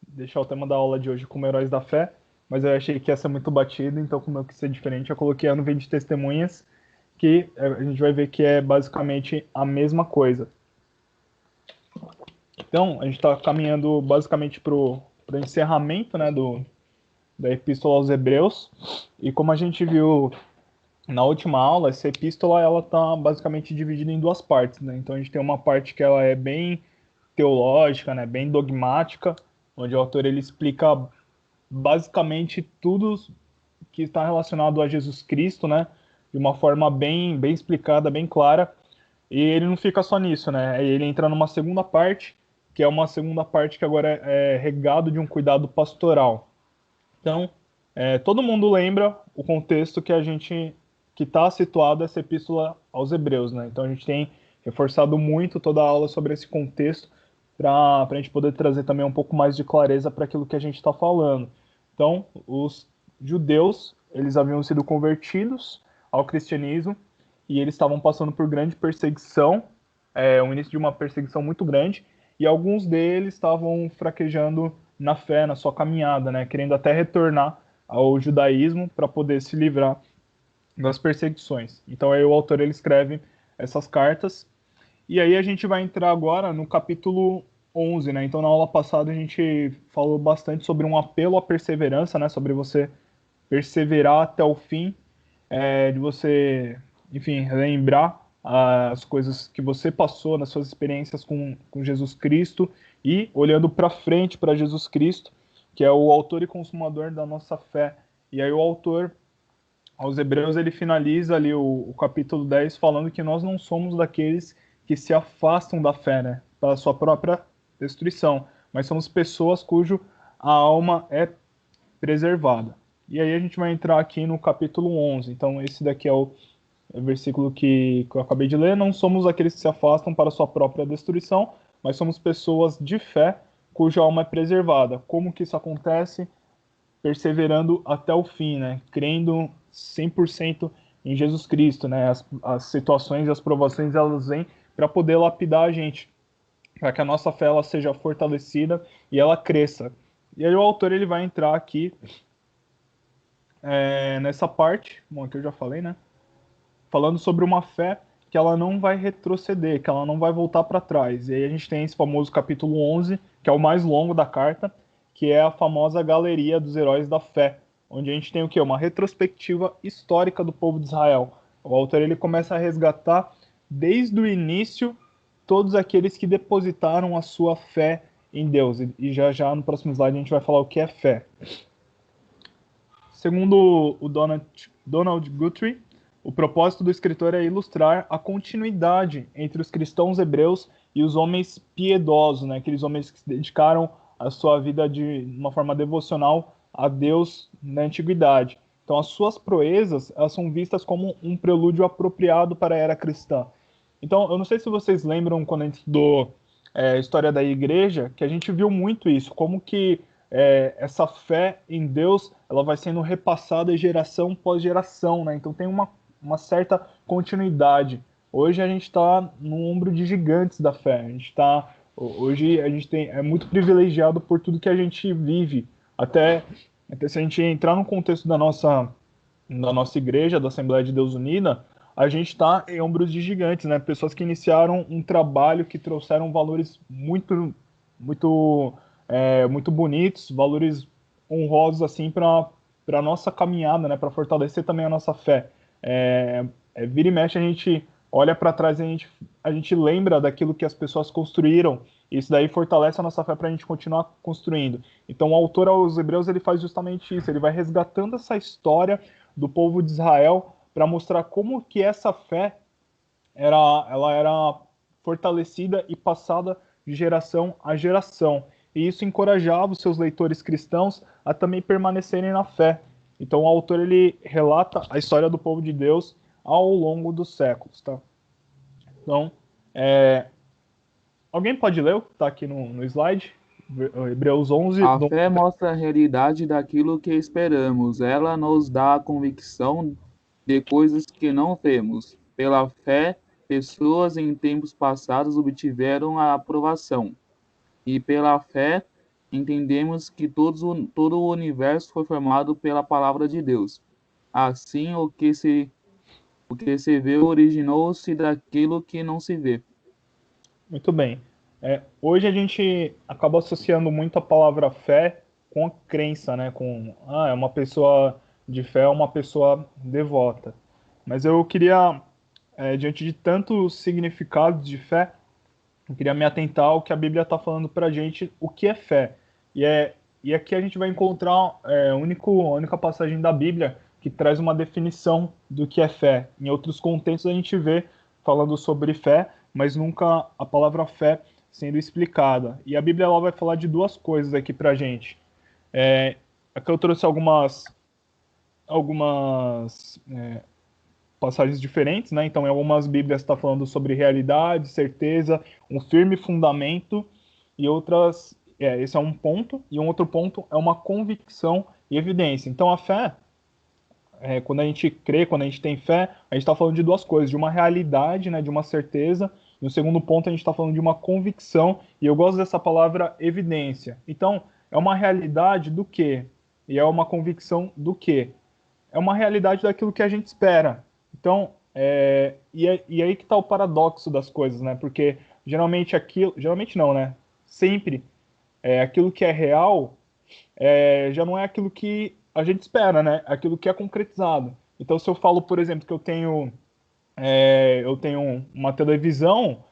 deixar o tema da aula de hoje como Heróis da Fé, mas eu achei que ia ser muito batido, então como eu quis ser diferente, eu coloquei a nuvem de testemunhas, que a gente vai ver que é basicamente a mesma coisa. Então, a gente está caminhando basicamente para o encerramento, né, da Epístola aos Hebreus, e como a gente viu na última aula, essa epístola ela está basicamente dividida em duas partes, né? Então a gente tem uma parte que ela é bem teológica, né, bem dogmática, onde o autor ele explica basicamente tudo que está relacionado a Jesus Cristo, né, de uma forma bem explicada, bem clara. E ele não fica só nisso, né? Ele entra numa segunda parte, que é uma segunda parte que agora é regado de um cuidado pastoral. Então, todo mundo lembra o contexto que a gente que está situado essa epístola aos Hebreus, né? Então a gente tem reforçado muito toda a aula sobre esse contexto para a gente poder trazer também um pouco mais de clareza para aquilo que a gente está falando. Então, os judeus eles haviam sido convertidos ao cristianismo e eles estavam passando por grande perseguição, o início de uma perseguição muito grande, e alguns deles estavam fraquejando na fé, na sua caminhada, né, querendo até retornar ao judaísmo para poder se livrar das perseguições. Então aí o autor ele escreve essas cartas e aí a gente vai entrar agora no capítulo 11, né? Então na aula passada a gente falou bastante sobre um apelo à perseverança, né, sobre você perseverar até o fim, de você, enfim, lembrar as coisas que você passou nas suas experiências com Jesus Cristo e olhando para frente para Jesus Cristo, que é o autor e consumador da nossa fé. E aí o autor, aos Hebreus, ele finaliza ali o capítulo 10 falando que nós não somos daqueles que se afastam da fé, né, para sua própria destruição, mas somos pessoas cujo a alma é preservada. E aí a gente vai entrar aqui no capítulo 11. Então esse daqui é o versículo que eu acabei de ler. Não somos aqueles que se afastam para sua própria destruição, mas somos pessoas de fé cuja alma é preservada. Como que isso acontece? Perseverando até o fim, né? Crendo 100% em Jesus Cristo, né? As situações e as provações elas vêm para poder lapidar a gente, para que a nossa fé ela seja fortalecida e ela cresça. E aí o autor ele vai entrar aqui nessa parte, bom, que eu já falei, né? Falando sobre uma fé que ela não vai retroceder, que ela não vai voltar para trás. E aí a gente tem esse famoso capítulo 11, que é o mais longo da carta, que é a famosa galeria dos heróis da fé, onde a gente tem o quê? Uma retrospectiva histórica do povo de Israel. O autor ele começa a resgatar desde o início todos aqueles que depositaram a sua fé em Deus. E já já no próximo slide a gente vai falar o que é fé. Segundo o Donald Guthrie, o propósito do escritor é ilustrar a continuidade entre os cristãos hebreus e os homens piedosos, né? Aqueles homens que se dedicaram a sua vida de uma forma devocional a Deus na antiguidade. Então, as suas proezas elas são vistas como um prelúdio apropriado para a era cristã. Então, eu não sei se vocês lembram quando a gente estudou a história da igreja, que a gente viu muito isso, como que essa fé em Deus ela vai sendo repassada geração pós geração, né? Então tem uma certa continuidade. Hoje a gente está no ombro de gigantes da fé. Hoje a gente é muito privilegiado por tudo que a gente vive. Até se a gente entrar no contexto da nossa igreja, da Assembleia de Deus Unida, a gente está em ombros de gigantes, né? Pessoas que iniciaram um trabalho que trouxeram valores muito bonitos, valores honrosos assim para a nossa caminhada, né? Para fortalecer também a nossa fé. Vira e mexe a gente olha para trás e a gente lembra daquilo que as pessoas construíram. E isso daí fortalece a nossa fé para a gente continuar construindo. Então o autor aos Hebreus ele faz justamente isso. Ele vai resgatando essa história do povo de Israel para mostrar como que essa fé ela era fortalecida e passada de geração a geração. E isso encorajava os seus leitores cristãos a também permanecerem na fé. Então o autor ele relata a história do povo de Deus ao longo dos séculos, tá? Então, alguém pode ler o que está aqui no slide? Hebreus 11, A fé mostra a realidade daquilo que esperamos. Ela nos dá a convicção de coisas que não vemos. Pela fé, pessoas em tempos passados obtiveram a aprovação. E pela fé, entendemos que todo o universo foi formado pela palavra de Deus. Assim, o que se vê originou-se daquilo que não se vê. Muito bem. Hoje a gente acaba associando muito a palavra fé com a crença, né? É uma pessoa de fé, uma pessoa devota. Mas eu queria, diante de tantos significados de fé, eu queria me atentar ao que a Bíblia está falando para a gente, o que é fé. E aqui a gente vai encontrar a única passagem da Bíblia que traz uma definição do que é fé. Em outros contextos a gente vê falando sobre fé, mas nunca a palavra fé sendo explicada. E a Bíblia ela vai falar de duas coisas aqui para a gente. Aqui eu trouxe algumas passagens diferentes, né? Então, em algumas Bíblias está falando sobre realidade, certeza, um firme fundamento, e outras, esse é um ponto, e um outro ponto é uma convicção e evidência. Então, a fé, quando a gente crê, quando a gente tem fé, a gente está falando de duas coisas, de uma realidade, né, de uma certeza, e o segundo ponto a gente está falando de uma convicção, e eu gosto dessa palavra evidência. Então, é uma realidade do quê? E é uma convicção do quê? É uma realidade daquilo que a gente espera. Então, e aí que está o paradoxo das coisas, né? Porque geralmente aquilo, geralmente não, né? Sempre aquilo que é real já não é aquilo que a gente espera, né? Aquilo que é concretizado. Então, se eu falo, por exemplo, que eu tenho uma televisão,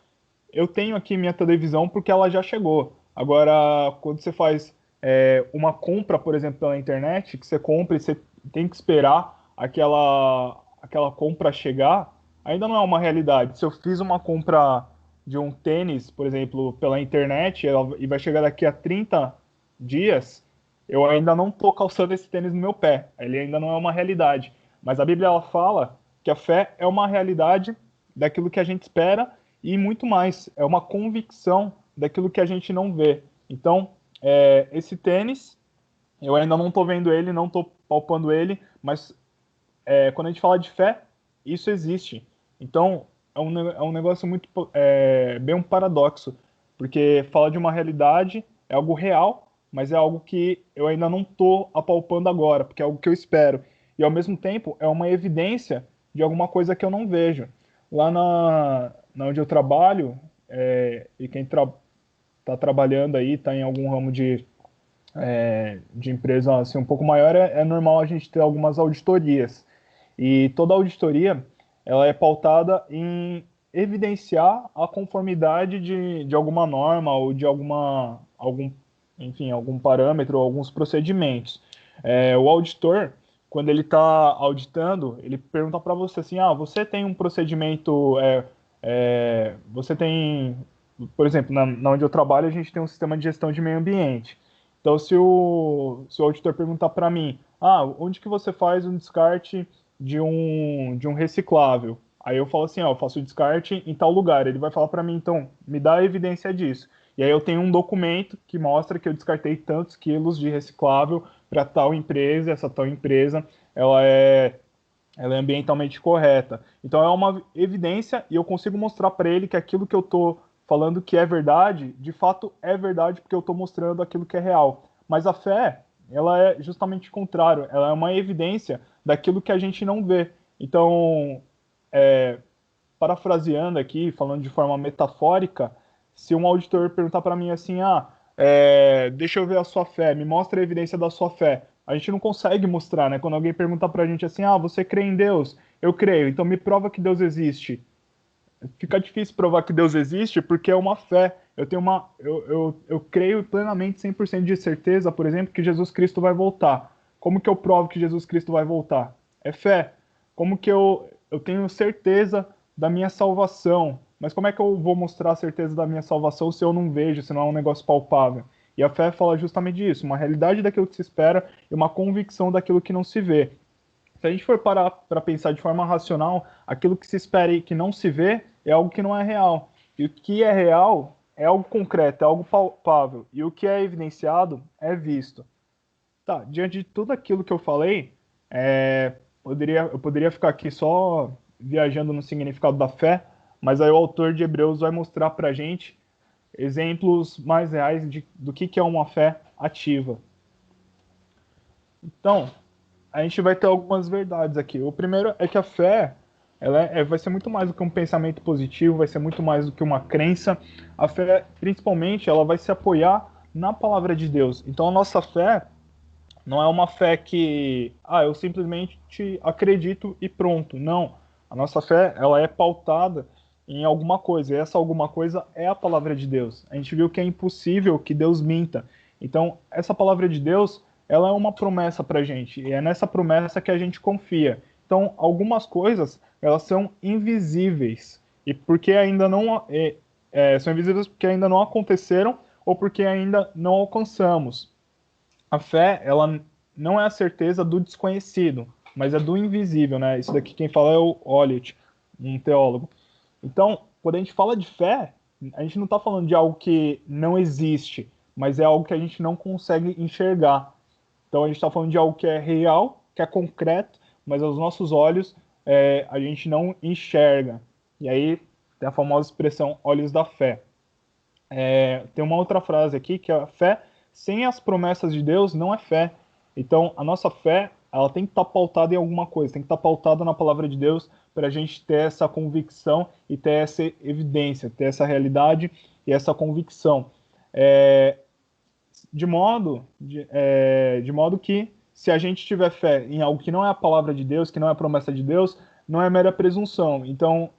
eu tenho aqui minha televisão porque ela já chegou. Agora, quando você faz uma compra, por exemplo, pela internet, que você compra e você tem que esperar aquela compra chegar, ainda não é uma realidade. Se eu fiz uma compra de um tênis, por exemplo, pela internet, e vai chegar daqui a 30 dias, eu ainda não estou calçando esse tênis no meu pé. Ele ainda não é uma realidade. Mas a Bíblia ela fala que a fé é uma realidade daquilo que a gente espera e muito mais, é uma convicção daquilo que a gente não vê. Então, esse tênis, eu ainda não estou vendo ele, não estou palpando ele, mas quando a gente fala de fé, isso existe. Então, é um negócio muito, bem um paradoxo, porque fala de uma realidade, é algo real, mas é algo que eu ainda não estou apalpando agora, porque é algo que eu espero. E ao mesmo tempo, é uma evidência de alguma coisa que eu não vejo. Lá na onde eu trabalho, e quem está trabalhando aí, está em algum ramo de empresa assim, um pouco maior, é normal a gente ter algumas auditorias. E toda auditoria ela é pautada em evidenciar a conformidade de alguma norma ou de enfim, algum parâmetro ou alguns procedimentos. O auditor, quando ele está auditando, ele pergunta para você assim, você tem um procedimento, você tem, por exemplo, na onde eu trabalho, a gente tem um sistema de gestão de meio ambiente. Então, se o auditor perguntar para mim, onde que você faz um descarte de um reciclável? Aí eu falo assim, eu faço o descarte em tal lugar. Ele vai falar para mim, então, me dá a evidência disso. E aí eu tenho um documento que mostra que eu descartei tantos quilos de reciclável para tal empresa, essa tal empresa, ela é, ela é ambientalmente correta. Então é uma evidência e eu consigo mostrar para ele que aquilo que eu estou falando que é verdade, de fato é verdade porque eu estou mostrando aquilo que é real. Mas a fé, ela é justamente o contrário, ela é uma evidência daquilo que a gente não vê. Então, parafraseando aqui, falando de forma metafórica, se um auditor perguntar para mim assim, deixa eu ver a sua fé, me mostra a evidência da sua fé. A gente não consegue mostrar, né? Quando alguém pergunta pra gente assim, você crê em Deus? Eu creio, então me prova que Deus existe. Fica difícil provar que Deus existe porque é uma fé. Eu creio plenamente, 100% de certeza, por exemplo, que Jesus Cristo vai voltar. Como que eu provo que Jesus Cristo vai voltar? É fé. Como que eu tenho certeza da minha salvação? Mas como é que eu vou mostrar a certeza da minha salvação se eu não vejo, se não é um negócio palpável? E a fé fala justamente disso, uma realidade daquilo que se espera e uma convicção daquilo que não se vê. Se a gente for parar para pensar de forma racional, aquilo que se espera e que não se vê é algo que não é real. E o que é real é algo concreto, é algo palpável. E o que é evidenciado é visto. Tá, diante de tudo aquilo que eu falei, eu poderia ficar aqui só viajando no significado da fé, mas aí o autor de Hebreus vai mostrar para a gente exemplos mais reais do que é uma fé ativa. Então, a gente vai ter algumas verdades aqui. O primeiro é que a fé vai ser muito mais do que um pensamento positivo, vai ser muito mais do que uma crença. A fé, principalmente, ela vai se apoiar na palavra de Deus. Então, a nossa fé não é uma fé que, eu simplesmente acredito e pronto. Não. A nossa fé, ela é pautada em alguma coisa. E essa alguma coisa é a palavra de Deus. A gente viu que é impossível que Deus minta. Então, essa palavra de Deus, ela é uma promessa para a gente. E é nessa promessa que a gente confia. Então, algumas coisas, elas são invisíveis. E porque ainda não... são invisíveis porque ainda não aconteceram ou porque ainda não alcançamos. A fé, ela não é a certeza do desconhecido, mas é do invisível, né? Isso daqui quem fala é o Oliot, um teólogo. Então, quando a gente fala de fé, a gente não está falando de algo que não existe, mas é algo que a gente não consegue enxergar. Então, a gente está falando de algo que é real, que é concreto, mas aos nossos olhos a gente não enxerga. E aí tem a famosa expressão olhos da fé. Tem uma outra frase aqui que a fé sem as promessas de Deus não é fé. Então, a nossa fé, ela tem que estar pautada em alguma coisa, tem que estar pautada na palavra de Deus para a gente ter essa convicção e ter essa evidência, ter essa realidade e essa convicção. De modo que, se a gente tiver fé em algo que não é a palavra de Deus, que não é a promessa de Deus, não é mera presunção. Então,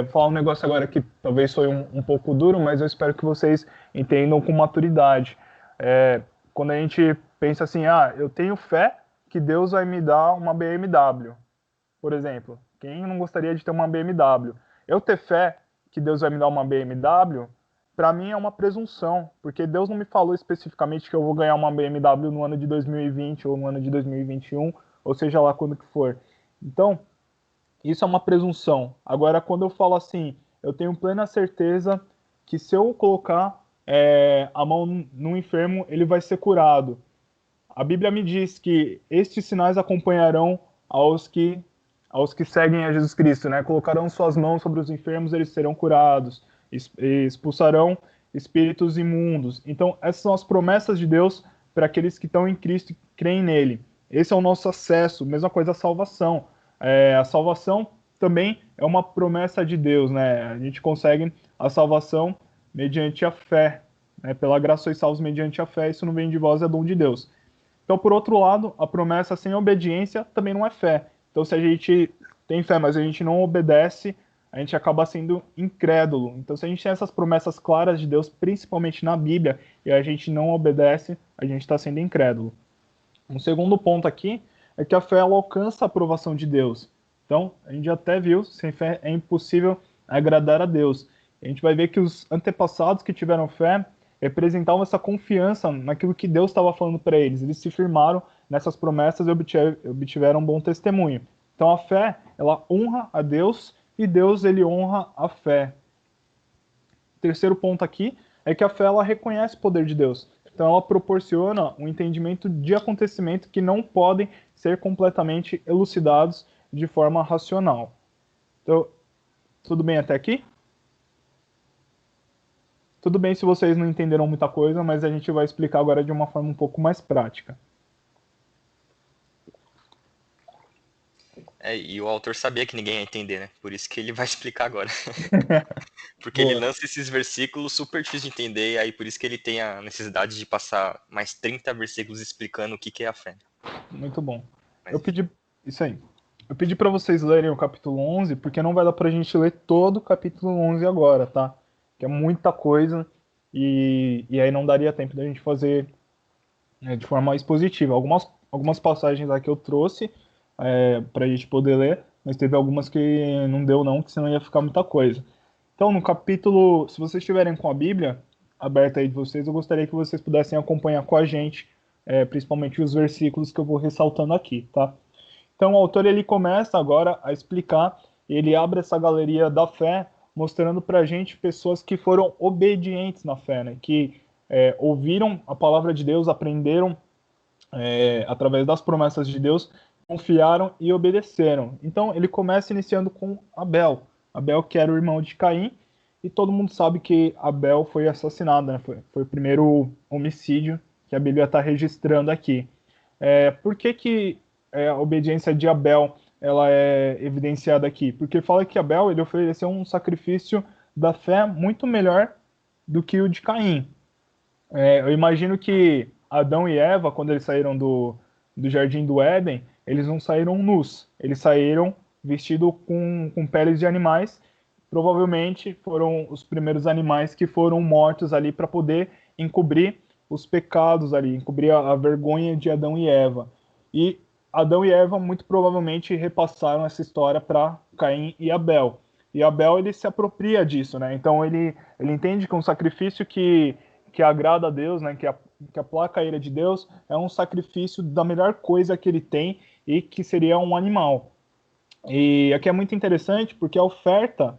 vou falar um negócio agora que talvez foi um pouco duro, mas eu espero que vocês entendam com maturidade. Quando a gente pensa assim, eu tenho fé que Deus vai me dar uma BMW, por exemplo. Quem não gostaria de ter uma BMW? Eu ter fé que Deus vai me dar uma BMW, para mim é uma presunção, porque Deus não me falou especificamente que eu vou ganhar uma BMW no ano de 2020 ou no ano de 2021, ou seja lá quando que for. Então, isso é uma presunção. Agora, quando eu falo assim, eu tenho plena certeza que se eu colocar a mão no enfermo, ele vai ser curado. A Bíblia me diz que estes sinais acompanharão aos que seguem a Jesus Cristo, né? Colocarão suas mãos sobre os enfermos, eles serão curados, expulsarão espíritos imundos. Então, essas são as promessas de Deus para aqueles que estão em Cristo e creem nele. Esse é o nosso acesso, mesma coisa a salvação. A salvação também é uma promessa de Deus, né? A gente consegue a salvação mediante a fé, né? Pela graça sois salvos mediante a fé, isso não vem de vós, é dom de Deus. Então, por outro lado, a promessa sem obediência também não é fé. Então, se a gente tem fé, mas a gente não obedece, a gente acaba sendo incrédulo. Então, se a gente tem essas promessas claras de Deus, principalmente na Bíblia, e a gente não obedece, a gente está sendo incrédulo. Um segundo ponto aqui é que a fé ela alcança a aprovação de Deus. Então, a gente até viu, sem fé é impossível agradar a Deus. A gente vai ver que os antepassados que tiveram fé representavam essa confiança naquilo que Deus estava falando para eles. Eles se firmaram nessas promessas e obtiveram um bom testemunho. Então a fé, ela honra a Deus e Deus ele honra a fé. O terceiro ponto aqui é que a fé ela reconhece o poder de Deus. Então ela proporciona um entendimento de acontecimentos que não podem ser completamente elucidados de forma racional. Então, tudo bem até aqui? Tudo bem se vocês não entenderam muita coisa, mas a gente vai explicar agora de uma forma um pouco mais prática. E o autor sabia que ninguém ia entender, né? Por isso que ele vai explicar agora. Porque Boa. ele lança esses versículos super difíceis de entender, e aí por isso que ele tem a necessidade de passar mais 30 versículos explicando o que é a fé. Muito bom. Mas, Eu pedi isso aí. Eu pedi para vocês lerem o capítulo 11, porque não vai dar pra gente ler todo o capítulo 11 agora, tá? Que é muita coisa e aí não daria tempo da gente fazer de forma expositiva. Algumas passagens aqui eu trouxe para a gente poder ler, mas teve algumas que não deu não, que senão ia ficar muita coisa. Então, no capítulo, se vocês estiverem com a Bíblia aberta aí de vocês, eu gostaria que vocês pudessem acompanhar com a gente, principalmente os versículos que eu vou ressaltando aqui, tá? Então, o autor ele começa agora a explicar, ele abre essa galeria da fé, mostrando para a gente pessoas que foram obedientes na fé, né? Que ouviram a palavra de Deus, aprenderam através das promessas de Deus, confiaram e obedeceram. Então, ele começa iniciando com Abel. Abel, que era o irmão de Caim, e todo mundo sabe que Abel foi assassinado, né? Foi o primeiro homicídio que a Bíblia está registrando aqui. Por que a obediência de Abel ela é evidenciada aqui? Porque fala que Abel ele ofereceu um sacrifício da fé muito melhor do que o de Caim. Eu imagino que Adão e Eva, quando eles saíram do Jardim do Éden, eles não saíram nus, eles saíram vestidos com peles de animais. Provavelmente foram os primeiros animais que foram mortos ali para poder encobrir os pecados ali, encobrir a vergonha de Adão e Eva. E Adão e Eva muito provavelmente repassaram essa história para Caim e Abel. E Abel ele se apropria disso, né? Então ele entende que um sacrifício que agrada a Deus, né? Que aplaca a ira de Deus é um sacrifício da melhor coisa que ele tem e que seria um animal. E aqui é muito interessante porque a oferta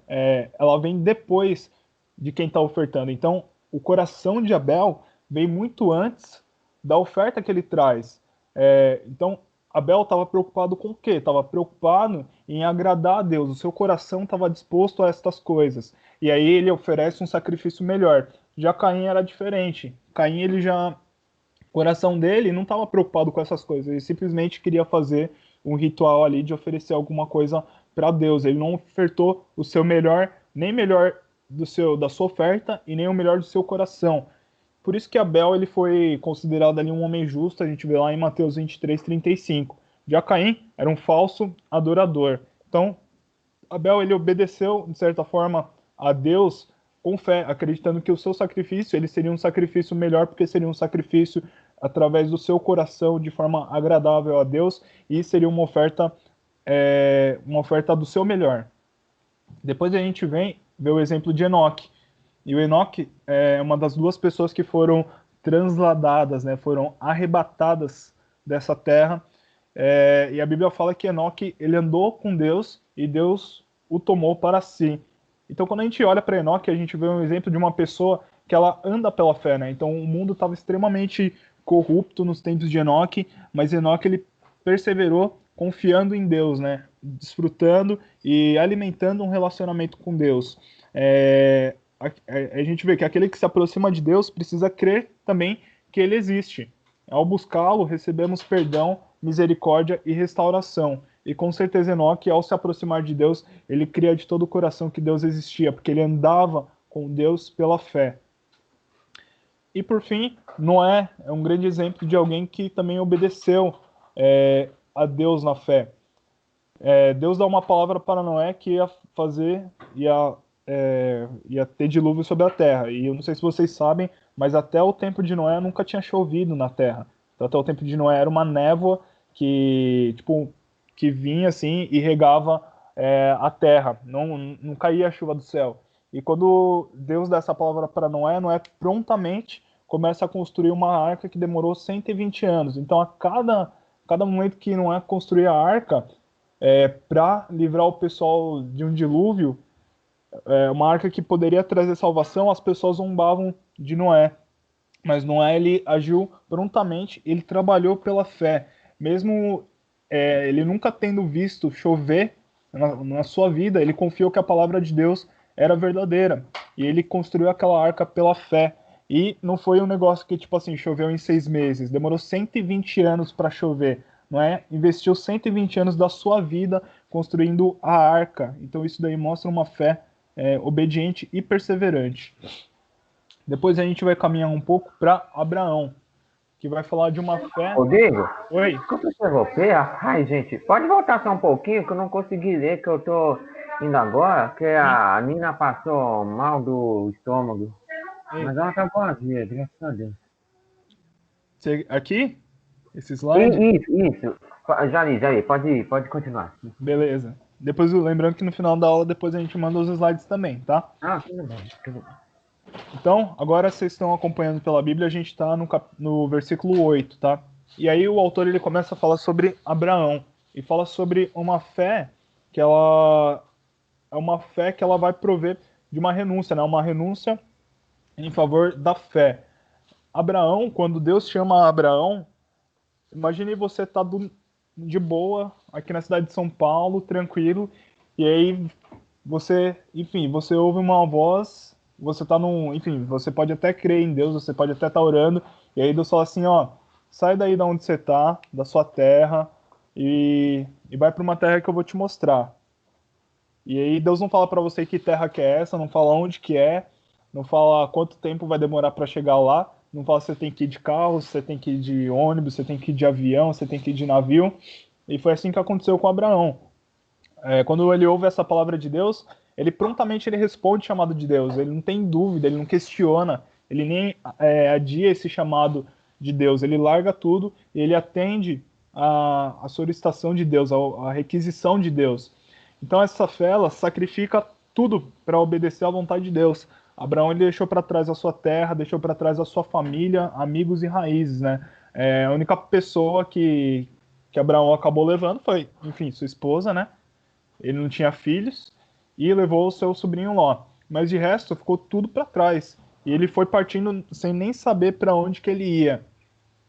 ela vem depois de quem está ofertando. Então o coração de Abel vem muito antes da oferta que ele traz. Então Abel estava preocupado com o quê? Estava preocupado em agradar a Deus. O seu coração estava disposto a estas coisas. E aí ele oferece um sacrifício melhor. Já Caim era diferente. Caim, o coração dele não estava preocupado com essas coisas. Ele simplesmente queria fazer um ritual ali de oferecer alguma coisa para Deus. Ele não ofertou o seu melhor, nem melhor da sua oferta e nem o melhor do seu coração. Por isso que Abel ele foi considerado ali um homem justo, a gente vê lá em Mateus 23:35. Já Caim era um falso adorador. Então, Abel ele obedeceu, de certa forma, a Deus com fé, acreditando que o seu sacrifício ele seria um sacrifício melhor, porque seria um sacrifício através do seu coração, de forma agradável a Deus, e seria uma oferta do seu melhor. Depois a gente vem ver o exemplo de Enoque. E o Enoque é uma das duas pessoas que foram transladadas, né, foram arrebatadas dessa terra. E a Bíblia fala que Enoque ele andou com Deus e Deus o tomou para si. Então, quando a gente olha para Enoque, a gente vê um exemplo de uma pessoa que ela anda pela fé, né? Então, o mundo estava extremamente corrupto nos tempos de Enoque, mas Enoque ele perseverou confiando em Deus, né? Desfrutando e alimentando um relacionamento com Deus. A gente vê que aquele que se aproxima de Deus precisa crer também que ele existe. Ao buscá-lo, recebemos perdão, misericórdia e restauração. E com certeza Enoque, ao se aproximar de Deus, ele cria de todo o coração que Deus existia, porque ele andava com Deus pela fé. E por fim, Noé é um grande exemplo de alguém que também obedeceu a Deus na fé. Deus dá uma palavra para Noé que ia ter dilúvio sobre a terra. E eu não sei se vocês sabem, mas até o tempo de Noé nunca tinha chovido na terra. Então, até o tempo de Noé era uma névoa que vinha assim e regava a terra. Não caía a chuva do céu. E quando Deus dá essa palavra para Noé, Noé prontamente começa a construir uma arca que demorou 120 anos. Então, a cada momento que Noé construía a arca, para livrar o pessoal de um dilúvio, uma arca que poderia trazer salvação, as pessoas zombavam de Noé. Mas Noé, ele agiu prontamente, ele trabalhou pela fé. Mesmo ele nunca tendo visto chover na sua vida, ele confiou que a palavra de Deus era verdadeira. E ele construiu aquela arca pela fé. E não foi um negócio que, tipo assim, choveu em 6 meses. Demorou 120 anos para chover. Noé investiu 120 anos da sua vida construindo a arca. Então isso daí mostra uma fé obediente e perseverante. Depois a gente vai caminhar um pouco para Abraão, que vai falar de uma fé... Rodrigo? Oi? Desculpa interromper. Ai, gente, pode voltar só um pouquinho que eu não consegui ler, que eu tô indo agora, que a Nina passou mal do estômago. Mas ela tá boazinha, graças a Deus. Aqui? Esse slide? Isso. Já li. Pode continuar. Beleza. Depois, lembrando que no final da aula, depois a gente manda os slides também, tá? Tudo bem. Então, agora vocês estão acompanhando pela Bíblia, a gente está no versículo 8, tá? E aí o autor ele começa a falar sobre Abraão e fala sobre uma fé que ela é uma fé que ela vai prover de uma renúncia, né? Uma renúncia em favor da fé. Abraão, quando Deus chama Abraão, imagine você estar de boa aqui na cidade de São Paulo, tranquilo, e aí você, enfim, você ouve uma voz, você tá num, enfim, você pode até crer em Deus, você pode até estar orando, e aí Deus fala assim, ó, sai daí da onde você tá, da sua terra, e vai para uma terra que eu vou te mostrar. E aí Deus não fala para você que terra que é essa, não fala onde que é, não fala quanto tempo vai demorar para chegar lá, não fala se você tem que ir de carro, se você tem que ir de ônibus, se você tem que ir de avião, se você tem que ir de navio. E foi assim que aconteceu com Abraão. Quando ele ouve essa palavra de Deus, ele prontamente ele responde o chamado de Deus. Ele não tem dúvida, ele não questiona, ele nem adia esse chamado de Deus. Ele larga tudo e ele atende a solicitação de Deus, a requisição de Deus. Então essa fé ela sacrifica tudo para obedecer à vontade de Deus. Abraão ele deixou para trás a sua terra, deixou para trás a sua família, amigos e raízes, né? A única pessoa que Abraão acabou levando foi, enfim, sua esposa, né? Ele não tinha filhos e levou o seu sobrinho Ló. Mas de resto ficou tudo para trás. E ele foi partindo sem nem saber para onde que ele ia.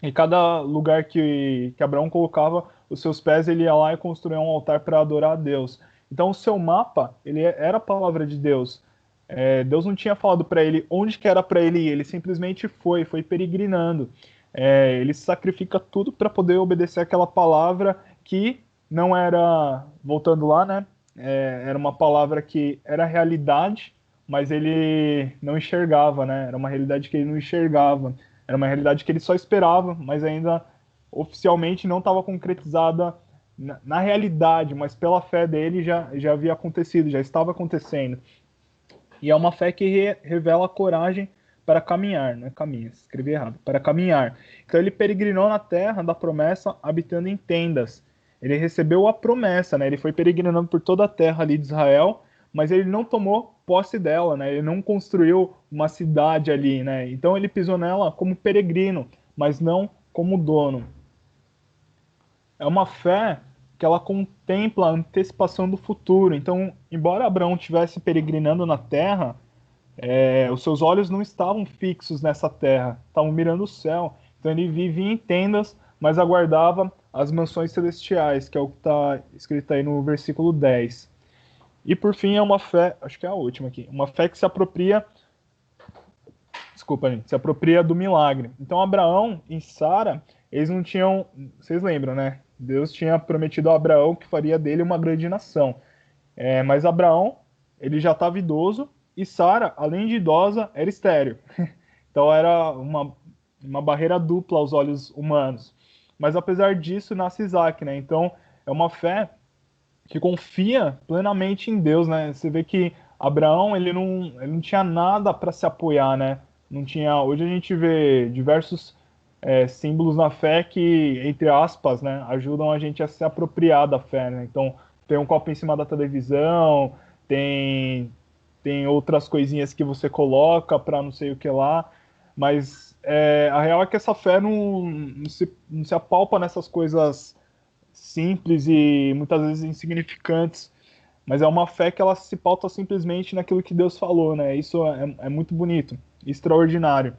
E cada lugar que Abraão colocava os seus pés, ele ia lá e construía um altar para adorar a Deus. Então o seu mapa, ele era a palavra de Deus. Deus não tinha falado para ele onde que era para ele ir, ele simplesmente foi peregrinando. Ele sacrifica tudo para poder obedecer aquela palavra que não era, voltando lá, né? Era uma palavra que era realidade, mas ele não enxergava, né? Era uma realidade que ele não enxergava. Era uma realidade que ele só esperava, mas ainda oficialmente não estava concretizada na realidade, mas pela fé dele já havia acontecido, já estava acontecendo. E é uma fé que revela coragem para caminhar, não é caminho, escrevi errado, para caminhar. Então ele peregrinou na terra da promessa, habitando em tendas. Ele recebeu a promessa, né? Ele foi peregrinando por toda a terra ali de Israel, mas ele não tomou posse dela, né? Ele não construiu uma cidade ali, né? Então ele pisou nela como peregrino, mas não como dono. É uma fé que ela contempla a antecipação do futuro. Então, embora Abraão estivesse peregrinando na terra, os seus olhos não estavam fixos nessa terra, estavam mirando o céu. Então ele vivia em tendas, mas aguardava as mansões celestiais, que é o que está escrito aí no versículo 10. E por fim é uma fé, acho que é a última aqui, uma fé que se apropria, desculpa, gente, se apropria do milagre. Então Abraão e Sara, eles não tinham, vocês lembram, né? Deus tinha prometido a Abraão que faria dele uma grande nação. Mas Abraão, ele já estava idoso, e Sara, além de idosa, era estéril. Então era uma barreira dupla aos olhos humanos. Mas apesar disso, nasce Isaac, né? Então é uma fé que confia plenamente em Deus, né? Você vê que Abraão, ele não tinha nada para se apoiar, né? Não tinha. Hoje a gente vê diversos símbolos na fé que, entre aspas, né, ajudam a gente a se apropriar da fé, né? Então tem um copo em cima da televisão, tem outras coisinhas que você coloca para não sei o que lá, mas a real é que essa fé não se apalpa nessas coisas simples e muitas vezes insignificantes, mas é uma fé que ela se pauta simplesmente naquilo que Deus falou, né? Isso é muito bonito, extraordinário.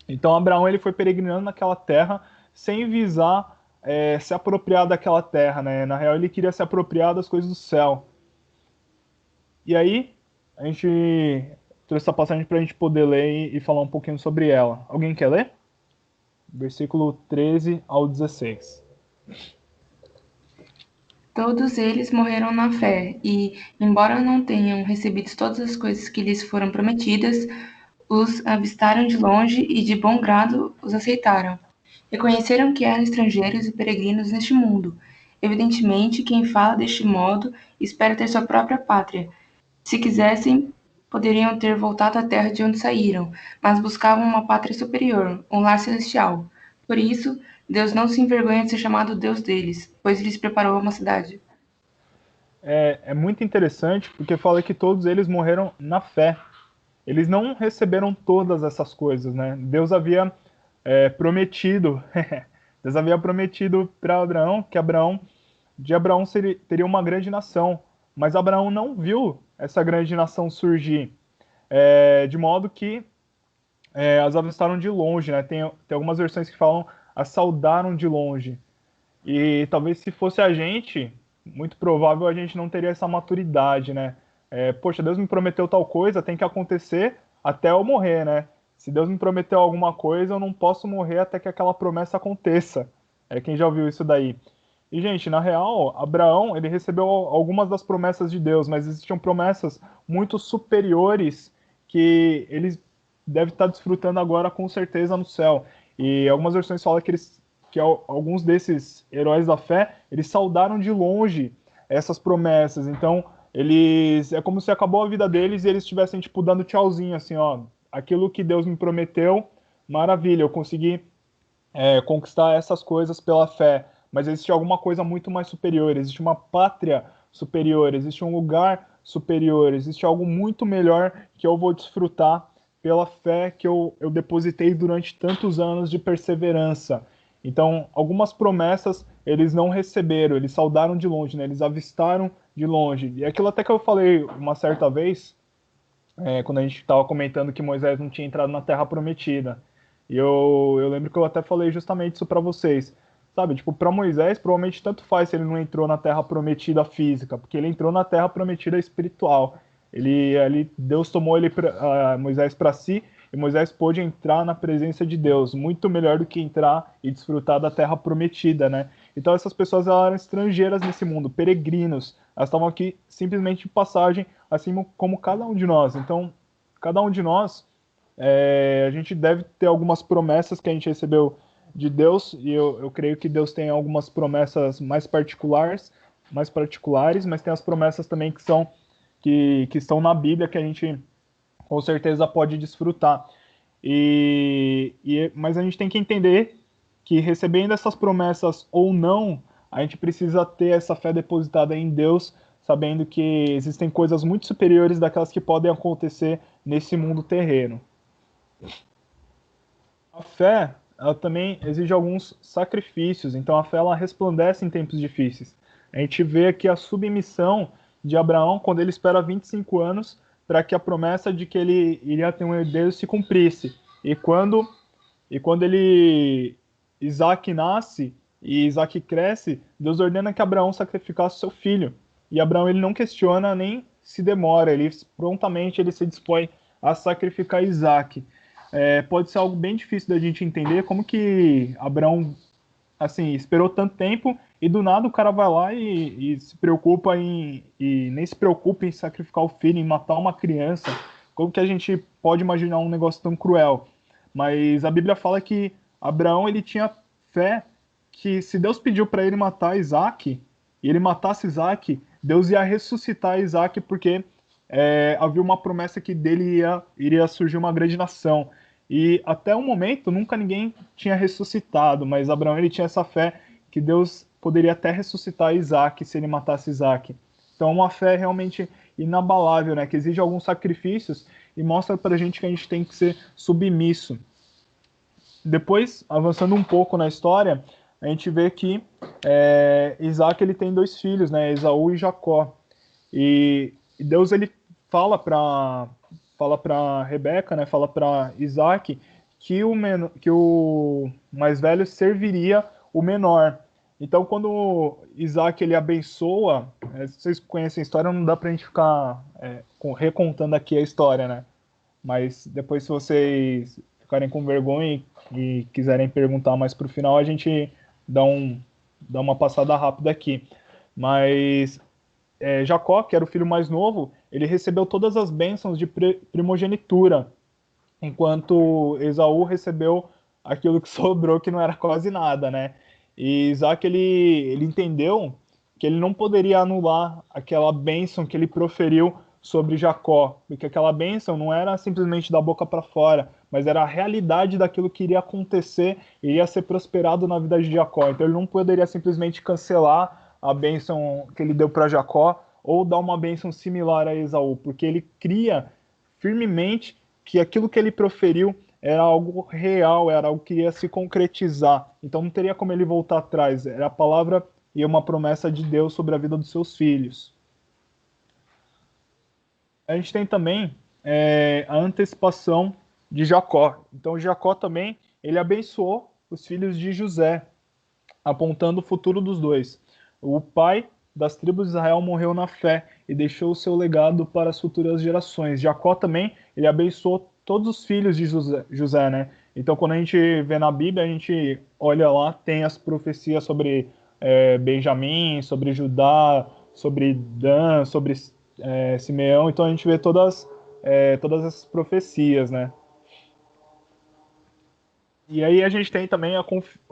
Então Abraão ele foi peregrinando naquela terra sem visar se apropriar daquela terra, né? Na real ele queria se apropriar das coisas do céu. E aí a gente trouxe essa passagem para a gente poder ler e falar um pouquinho sobre ela. Alguém quer ler? Versículo 13 ao 16. Todos eles morreram na fé e, embora não tenham recebido todas as coisas que lhes foram prometidas, os avistaram de longe e de bom grado os aceitaram. Reconheceram que eram estrangeiros e peregrinos neste mundo. Evidentemente, quem fala deste modo espera ter sua própria pátria. Se quisessem, poderiam ter voltado à terra de onde saíram, mas buscavam uma pátria superior, um lar celestial. Por isso, Deus não se envergonha de ser chamado Deus deles, pois lhes preparou uma cidade. É muito interessante porque fala que todos eles morreram na fé. Eles não receberam todas essas coisas, né? Deus havia prometido, Deus havia prometido para Abraão que de Abraão teria uma grande nação, mas Abraão não viu essa grande nação surgir, de modo que as avistaram de longe, né? Tem algumas versões que falam as saudaram de longe. E talvez se fosse a gente, muito provável a gente não teria essa maturidade, né? poxa, Deus me prometeu tal coisa, tem que acontecer até eu morrer, né? Se Deus me prometeu alguma coisa, eu não posso morrer até que aquela promessa aconteça. Quem já ouviu isso daí? E, gente, na real, Abraão, ele recebeu algumas das promessas de Deus, mas existiam promessas muito superiores que ele deve estar desfrutando agora com certeza no céu. E algumas versões falam que alguns desses heróis da fé, eles saudaram de longe essas promessas. Então, é como se acabou a vida deles e eles estivessem, tipo, dando tchauzinho, assim, ó, aquilo que Deus me prometeu, maravilha, eu consegui conquistar essas coisas pela fé, mas existe alguma coisa muito mais superior, existe uma pátria superior, existe um lugar superior, existe algo muito melhor que eu vou desfrutar pela fé que eu depositei durante tantos anos de perseverança. Então, algumas promessas eles não receberam, eles saudaram de longe, né? Eles avistaram de longe. E aquilo até que eu falei uma certa vez, quando a gente estava comentando que Moisés não tinha entrado na Terra Prometida. E eu lembro que eu até falei justamente isso para vocês. Sabe, tipo, para Moisés, provavelmente tanto faz se ele não entrou na Terra Prometida física, porque ele entrou na Terra Prometida espiritual. Deus tomou Moisés para si, e Moisés pôde entrar na presença de Deus, muito melhor do que entrar e desfrutar da Terra Prometida, né? Então essas pessoas eram estrangeiras nesse mundo, peregrinos. Elas estavam aqui simplesmente de passagem, assim como cada um de nós. Então, cada um de nós, a gente deve ter algumas promessas que a gente recebeu de Deus, e eu creio que Deus tem algumas promessas mais particulares, mas tem as promessas também que estão na Bíblia que a gente com certeza pode desfrutar. Mas a gente tem que entender que recebendo essas promessas ou não, a gente precisa ter essa fé depositada em Deus, sabendo que existem coisas muito superiores daquelas que podem acontecer nesse mundo terreno. A fé, ela também exige alguns sacrifícios, então a fé ela resplandece em tempos difíceis. A gente vê aqui a submissão de Abraão quando ele espera 25 anos para que a promessa de que ele iria ter um herdeiro se cumprisse. E quando Isaac nasce e Isaac cresce, Deus ordena que Abraão sacrificasse seu filho. E Abraão ele não questiona nem se demora, prontamente ele se dispõe a sacrificar Isaac. Pode ser algo bem difícil da gente entender como que Abraão assim, esperou tanto tempo e do nada o cara vai lá e se preocupa e nem se preocupa em sacrificar o filho, em matar uma criança. Como que a gente pode imaginar um negócio tão cruel? Mas a Bíblia fala que Abraão ele tinha fé que se Deus pediu para ele matar Isaac, e ele matasse Isaac, Deus ia ressuscitar Isaac porque havia uma promessa que dele iria surgir uma grande nação. E até o momento nunca ninguém tinha ressuscitado, mas Abraão ele tinha essa fé que Deus poderia até ressuscitar Isaac se ele matasse Isaac. Então uma fé realmente inabalável, né, que exige alguns sacrifícios e mostra pra gente que a gente tem que ser submisso. Depois, avançando um pouco na história, a gente vê que Isaac ele tem dois filhos, né, Esaú e Jacó. E Deus ele fala para Rebeca, né, fala para Isaac que o mais velho serviria o menor. Então, quando Isaac ele abençoa, vocês conhecem a história, não dá para a gente ficar recontando aqui a história, né? Mas depois, se vocês ficarem com vergonha e quiserem perguntar mais para o final, a gente dá uma passada rápida aqui. Mas Jacó, que era o filho mais novo, ele recebeu todas as bênçãos de primogenitura, enquanto Esaú recebeu aquilo que sobrou, que não era quase nada, né? E Isaac, ele entendeu que ele não poderia anular aquela bênção que ele proferiu sobre Jacó, porque aquela bênção não era simplesmente da boca para fora, mas era a realidade daquilo que iria acontecer, iria ser prosperado na vida de Jacó. Então ele não poderia simplesmente cancelar a bênção que ele deu para Jacó ou dar uma bênção similar a Esaú, porque ele cria firmemente que aquilo que ele proferiu era algo real, era algo que ia se concretizar. Então não teria como ele voltar atrás. Era a palavra e uma promessa de Deus sobre a vida dos seus filhos. A gente tem também a antecipação de Jacó. Então Jacó também, ele abençoou os filhos de José, apontando o futuro dos dois. O pai das tribos de Israel morreu na fé, e deixou o seu legado para as futuras gerações. Jacó também, ele abençoou todos os filhos de José, né? Então, quando a gente vê na Bíblia, a gente olha lá, tem as profecias sobre Benjamim, sobre Judá, sobre Dan, sobre Simeão. Então, a gente vê todas essas profecias, né? E aí a gente tem também a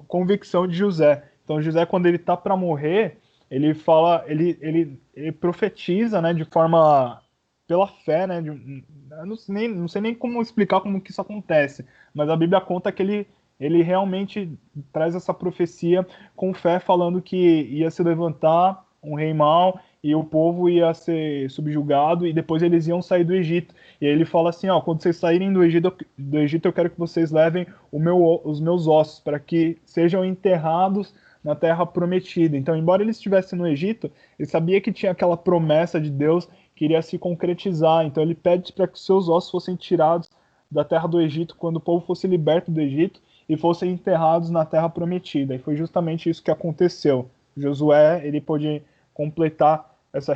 convicção de José. Então, José, quando ele tá para morrer, ele fala, ele profetiza, né, de forma pela fé, né? Eu não sei nem como explicar como que isso acontece, mas a Bíblia conta que ele realmente traz essa profecia com fé, falando que ia se levantar um rei mau e o povo ia ser subjugado e depois eles iam sair do Egito. E aí ele fala assim, ó, quando vocês saírem do Egito eu quero que vocês levem os meus ossos para que sejam enterrados na terra prometida. Então, embora ele estivesse no Egito, ele sabia que tinha aquela promessa de Deus que iria se concretizar. Então, ele pede para que seus ossos fossem tirados da terra do Egito quando o povo fosse liberto do Egito e fossem enterrados na terra prometida. E foi justamente isso que aconteceu. Josué, ele pôde completar essa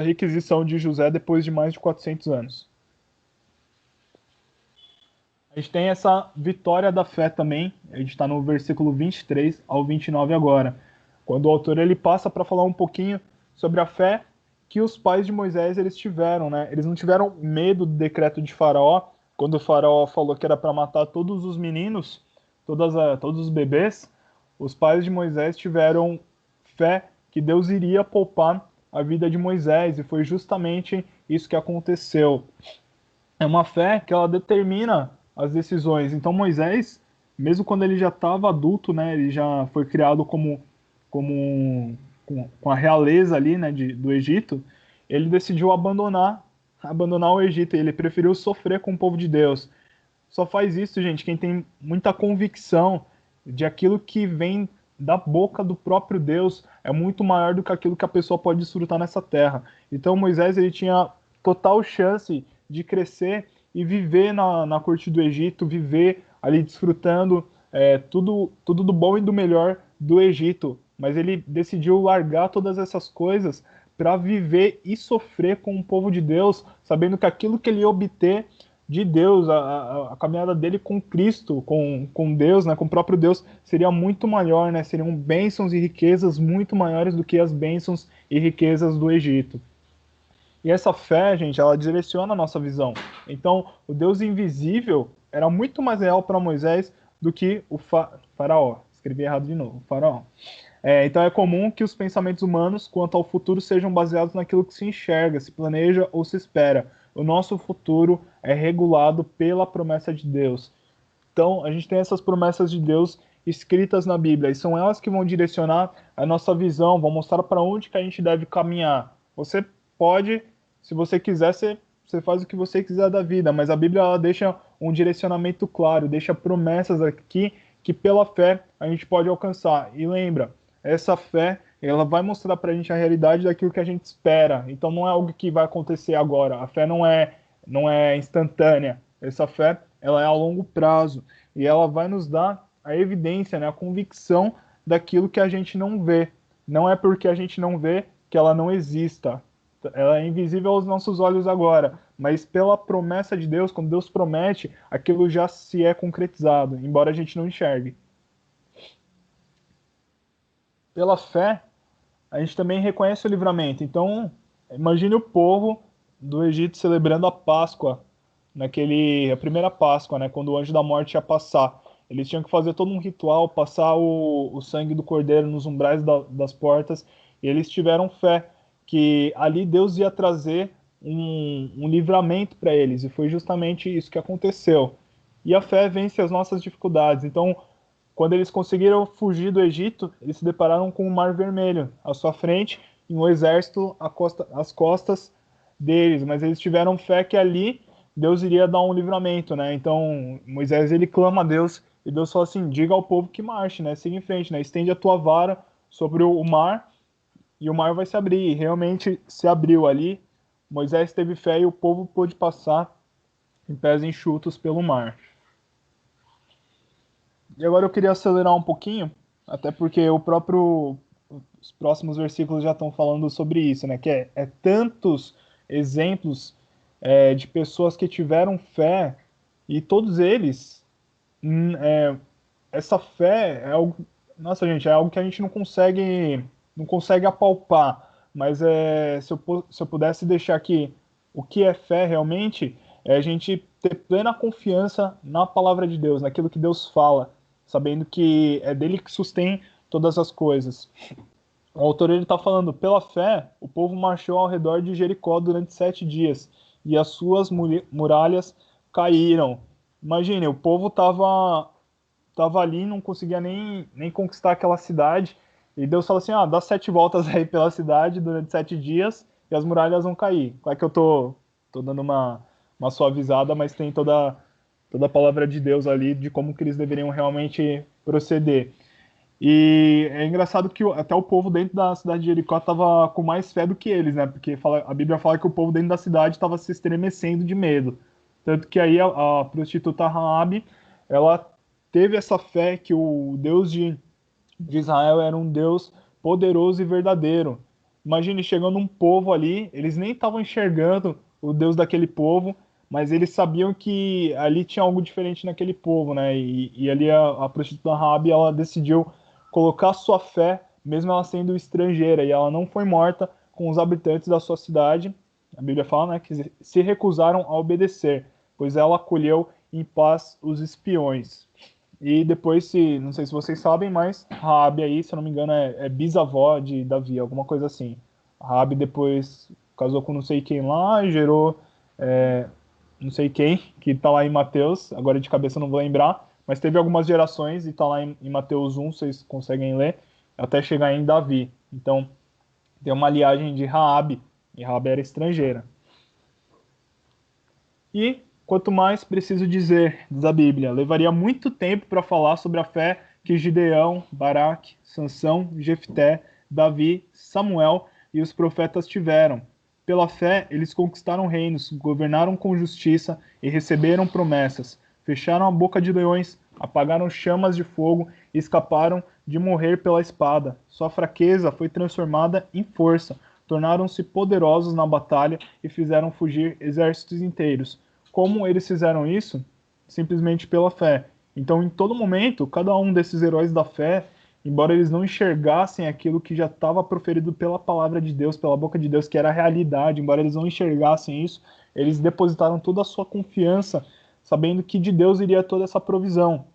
requisição de José depois de mais de 400 anos. A gente tem essa vitória da fé também, a gente está no versículo 23 ao 29 agora, quando o autor ele passa para falar um pouquinho sobre a fé que os pais de Moisés eles tiveram, né? Eles não tiveram medo do decreto de Faraó, quando o Faraó falou que era para matar todos os meninos, todos os bebês, os pais de Moisés tiveram fé que Deus iria poupar a vida de Moisés, e foi justamente isso que aconteceu. É uma fé que ela determina as decisões. Então Moisés, mesmo quando ele já estava adulto, né, ele já foi criado com a realeza ali, né, do Egito, ele decidiu abandonar o Egito. Ele preferiu sofrer com o povo de Deus. Só faz isso, gente, quem tem muita convicção de aquilo que vem da boca do próprio Deus é muito maior do que aquilo que a pessoa pode desfrutar nessa terra. Então Moisés ele tinha total chance de crescer e viver na corte do Egito, viver ali desfrutando tudo do bom e do melhor do Egito. Mas ele decidiu largar todas essas coisas para viver e sofrer com o povo de Deus, sabendo que aquilo que ele ia obter de Deus, a caminhada dele com Cristo, com Deus, né, com o próprio Deus, seria muito maior, né, seriam bênçãos e riquezas muito maiores do que as bênçãos e riquezas do Egito. E essa fé, gente, ela direciona a nossa visão. Então, o Deus invisível era muito mais real para Moisés do que o faraó. Escrevi errado de novo, faraó. Então é comum que os pensamentos humanos quanto ao futuro sejam baseados naquilo que se enxerga, se planeja ou se espera. O nosso futuro é regulado pela promessa de Deus. Então, a gente tem essas promessas de Deus escritas na Bíblia, e são elas que vão direcionar a nossa visão, vão mostrar para onde que a gente deve caminhar. Você pode, se você quiser, você faz o que você quiser da vida, mas a Bíblia ela deixa um direcionamento claro, deixa promessas aqui que pela fé a gente pode alcançar. E lembra, essa fé ela vai mostrar para a gente a realidade daquilo que a gente espera. Então não é algo que vai acontecer agora. A fé não é instantânea. Essa fé ela é a longo prazo e ela vai nos dar a evidência, né, a convicção daquilo que a gente não vê. Não é porque a gente não vê que ela não exista. Ela é invisível aos nossos olhos agora, mas pela promessa de Deus, quando Deus promete, aquilo já se é concretizado, embora a gente não enxergue. Pela fé, a gente também reconhece o livramento. Então, imagine o povo do Egito celebrando a Páscoa, a primeira Páscoa, né, quando o anjo da morte ia passar. Eles tinham que fazer todo um ritual, passar o sangue do cordeiro nos umbrais das portas, e eles tiveram fé que ali Deus ia trazer um livramento para eles, e foi justamente isso que aconteceu. E a fé vence as nossas dificuldades. Então, quando eles conseguiram fugir do Egito, eles se depararam com o Mar Vermelho à sua frente e um exército às costas deles, mas eles tiveram fé que ali Deus iria dar um livramento, né? Então Moisés ele clama a Deus e Deus fala assim: diga ao povo que marche, né? Siga em frente, né? Estende a tua vara sobre o mar e o mar vai se abrir. E realmente se abriu ali. Moisés teve fé e o povo pôde passar em pés enxutos pelo mar. E agora eu queria acelerar um pouquinho, até porque o próprio os próximos versículos já estão falando sobre isso, né? Que é tantos exemplos de pessoas que tiveram fé e todos eles, essa fé é algo, nossa gente, é algo que a gente não consegue apalpar, mas se eu pudesse deixar aqui o que é fé realmente, é a gente ter plena confiança na palavra de Deus, naquilo que Deus fala, sabendo que é dele que sustém todas as coisas. O autor ele está falando, pela fé, o povo marchou ao redor de Jericó durante 7 dias, e as suas muralhas caíram. Imagine, o povo estava ali, não conseguia nem conquistar aquela cidade, e Deus falou assim, dá 7 voltas aí pela cidade durante 7 dias, e as muralhas vão cair. Claro que eu tô dando uma suavizada, mas tem toda a palavra de Deus ali, de como que eles deveriam realmente proceder. E é engraçado que até o povo dentro da cidade de Jericó estava com mais fé do que eles, né? Porque a Bíblia fala que o povo dentro da cidade estava se estremecendo de medo. Tanto que aí a prostituta Raabe, ela teve essa fé que o Deus de Israel era um Deus poderoso e verdadeiro. Imagine chegando um povo ali, eles nem estavam enxergando o Deus daquele povo, mas eles sabiam que ali tinha algo diferente naquele povo, né? E ali a prostituta Raabe, ela decidiu colocar sua fé, mesmo ela sendo estrangeira, e ela não foi morta com os habitantes da sua cidade. A Bíblia fala, né, que se recusaram a obedecer, pois ela acolheu em paz os espiões. E depois, não sei se vocês sabem, mas Raabe aí, se eu não me engano, é bisavó de Davi, alguma coisa assim. Raabe depois casou com não sei quem lá e gerou não sei quem, que tá lá em Mateus, agora de cabeça eu não vou lembrar, mas teve algumas gerações e tá lá em Mateus 1, vocês conseguem ler, até chegar em Davi. Então, tem uma linhagem de Raabe, e Raabe era estrangeira. E, quanto mais preciso dizer, diz a Bíblia, levaria muito tempo para falar sobre a fé que Gideão, Baraque, Sansão, Jefté, Davi, Samuel e os profetas tiveram. Pela fé, eles conquistaram reinos, governaram com justiça e receberam promessas. Fecharam a boca de leões, apagaram chamas de fogo e escaparam de morrer pela espada. Sua fraqueza foi transformada em força. Tornaram-se poderosos na batalha e fizeram fugir exércitos inteiros. Como eles fizeram isso? Simplesmente pela fé. Então, em todo momento, cada um desses heróis da fé, embora eles não enxergassem aquilo que já estava proferido pela palavra de Deus, pela boca de Deus, que era a realidade, embora eles não enxergassem isso, eles depositaram toda a sua confiança, sabendo que de Deus iria toda essa provisão.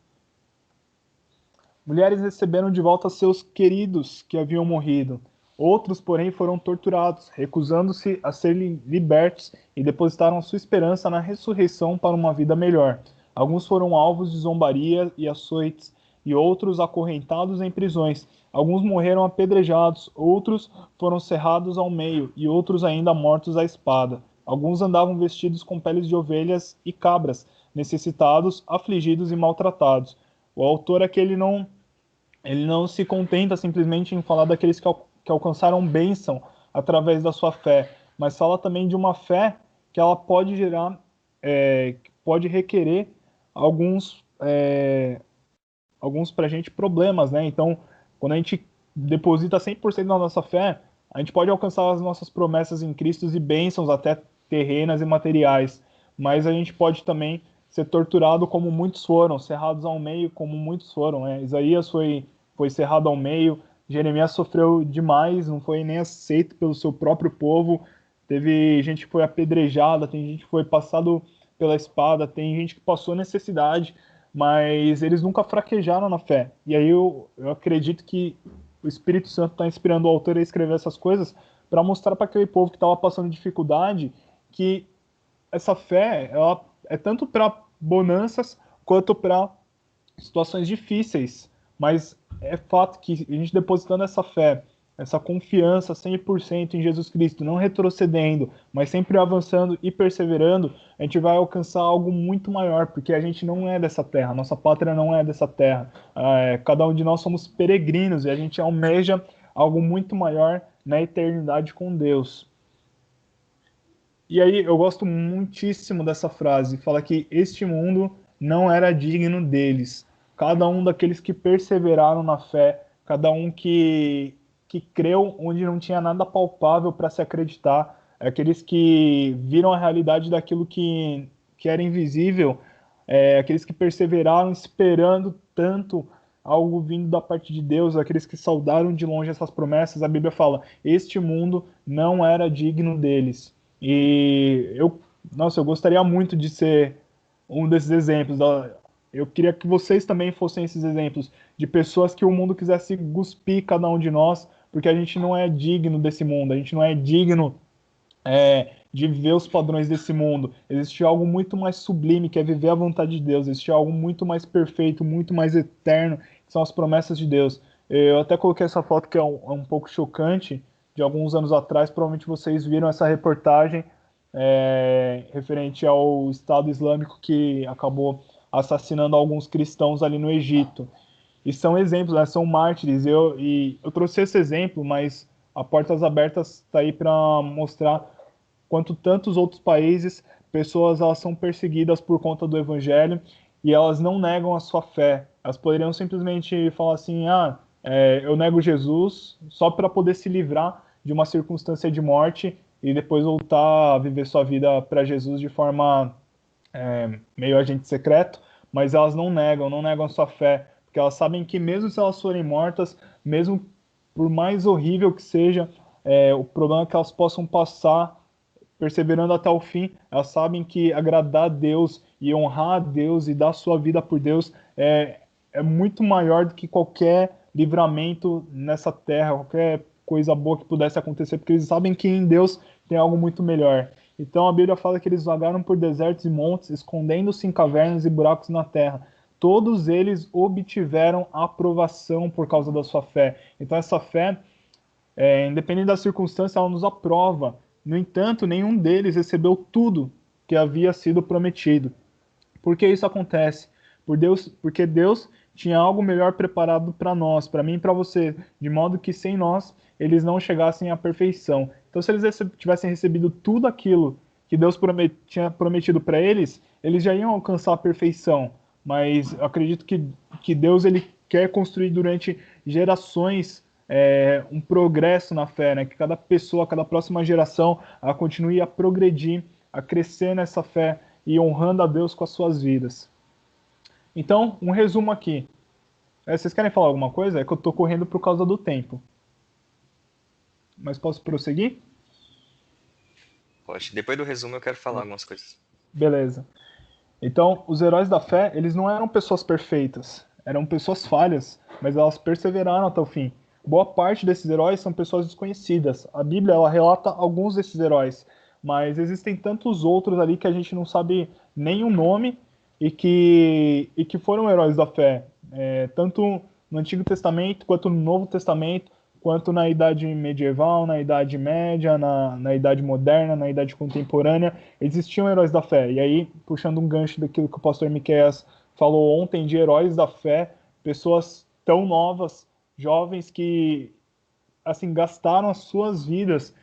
Mulheres receberam de volta seus queridos que haviam morrido. Outros, porém, foram torturados, recusando-se a serem libertos e depositaram sua esperança na ressurreição para uma vida melhor. Alguns foram alvos de zombaria e açoites, e outros acorrentados em prisões. Alguns morreram apedrejados, outros foram cerrados ao meio, e outros ainda mortos à espada. Alguns andavam vestidos com peles de ovelhas e cabras, necessitados, afligidos e maltratados. O autor aqui ele não se contenta simplesmente em falar daqueles que alcançaram bênção através da sua fé, mas fala também de uma fé que ela pode gerar, pode requerer alguns para a gente problemas, né? Então, quando a gente deposita 100% da nossa fé, a gente pode alcançar as nossas promessas em Cristo e bênçãos até terrenas e materiais, mas a gente pode também ser torturado como muitos foram, cerrados ao meio como muitos foram, né? Isaías foi cerrado ao meio, Jeremias sofreu demais, não foi nem aceito pelo seu próprio povo, teve gente que foi apedrejada, tem gente que foi passado pela espada, tem gente que passou necessidade, mas eles nunca fraquejaram na fé. E aí eu acredito que o Espírito Santo está inspirando o autor a escrever essas coisas para mostrar para aquele povo que estava passando dificuldade que essa fé ela é tanto para bonanças quanto para situações difíceis. Mas é fato que a gente depositando essa fé, essa confiança 100% em Jesus Cristo, não retrocedendo, mas sempre avançando e perseverando, a gente vai alcançar algo muito maior, porque a gente não é dessa terra, nossa pátria não é dessa terra. Cada um de nós somos peregrinos e a gente almeja algo muito maior na eternidade com Deus. E aí eu gosto muitíssimo dessa frase, fala que este mundo não era digno deles. Cada um daqueles que perseveraram na fé, cada um que que creu onde não tinha nada palpável para se acreditar, aqueles que viram a realidade daquilo que era invisível, aqueles que perseveraram esperando tanto algo vindo da parte de Deus, aqueles que saudaram de longe essas promessas. A Bíblia fala, este mundo não era digno deles. E eu gostaria muito de ser um desses exemplos. Eu queria que vocês também fossem esses exemplos de pessoas que o mundo quisesse cuspir cada um de nós, porque a gente não é digno desse mundo, a gente não é digno de viver os padrões desse mundo. Existe algo muito mais sublime, que é viver a vontade de Deus. Existe algo muito mais perfeito, muito mais eterno, que são as promessas de Deus. Eu até coloquei essa foto que é um pouco chocante, de alguns anos atrás. Provavelmente vocês viram essa reportagem referente ao Estado Islâmico que acabou assassinando alguns cristãos ali no Egito. E são exemplos, né? São mártires. Eu trouxe esse exemplo, mas a Portas Abertas está aí para mostrar quanto tantos outros países, pessoas elas são perseguidas por conta do evangelho e elas não negam a sua fé. Elas poderiam simplesmente falar assim, eu nego Jesus só para poder se livrar de uma circunstância de morte e depois voltar a viver sua vida para Jesus de forma meio agente secreto, mas elas não negam a sua fé, porque elas sabem que mesmo se elas forem mortas, mesmo por mais horrível que seja, o problema é que elas possam passar perseverando até o fim. Elas sabem que agradar a Deus e honrar a Deus e dar sua vida por Deus é muito maior do que qualquer livramento nessa terra, qualquer coisa boa que pudesse acontecer, porque eles sabem que em Deus tem algo muito melhor. Então a Bíblia fala que eles vagaram por desertos e montes, escondendo-se em cavernas e buracos na terra. Todos eles obtiveram aprovação por causa da sua fé. Então essa fé, independente da circunstância, ela nos aprova. No entanto, nenhum deles recebeu tudo que havia sido prometido. Por que isso acontece? Porque Deus tinha algo melhor preparado para nós, para mim e para você, de modo que sem nós eles não chegassem à perfeição. Então, se eles tivessem recebido tudo aquilo que Deus tinha prometido para eles, eles já iam alcançar a perfeição. Mas eu acredito que Deus ele quer construir durante gerações um progresso na fé, né? Que cada pessoa, cada próxima geração, ela continue a progredir, a crescer nessa fé e honrando a Deus com as suas vidas. Então, um resumo aqui. Vocês querem falar alguma coisa? É que eu tô correndo por causa do tempo. Mas posso prosseguir? Pode. Depois do resumo eu quero falar algumas coisas. Beleza. Então, os heróis da fé, eles não eram pessoas perfeitas. Eram pessoas falhas, mas elas perseveraram até o fim. Boa parte desses heróis são pessoas desconhecidas. A Bíblia, ela relata alguns desses heróis, mas existem tantos outros ali que a gente não sabe nem o nome e que foram heróis da fé. Tanto no Antigo Testamento, quanto no Novo Testamento, quanto na Idade Medieval, na Idade Média, na Idade Moderna, na Idade Contemporânea, existiam heróis da fé. E aí, puxando um gancho daquilo que o pastor Miqueias falou ontem, de heróis da fé, pessoas tão novas, jovens que assim gastaram as suas vidas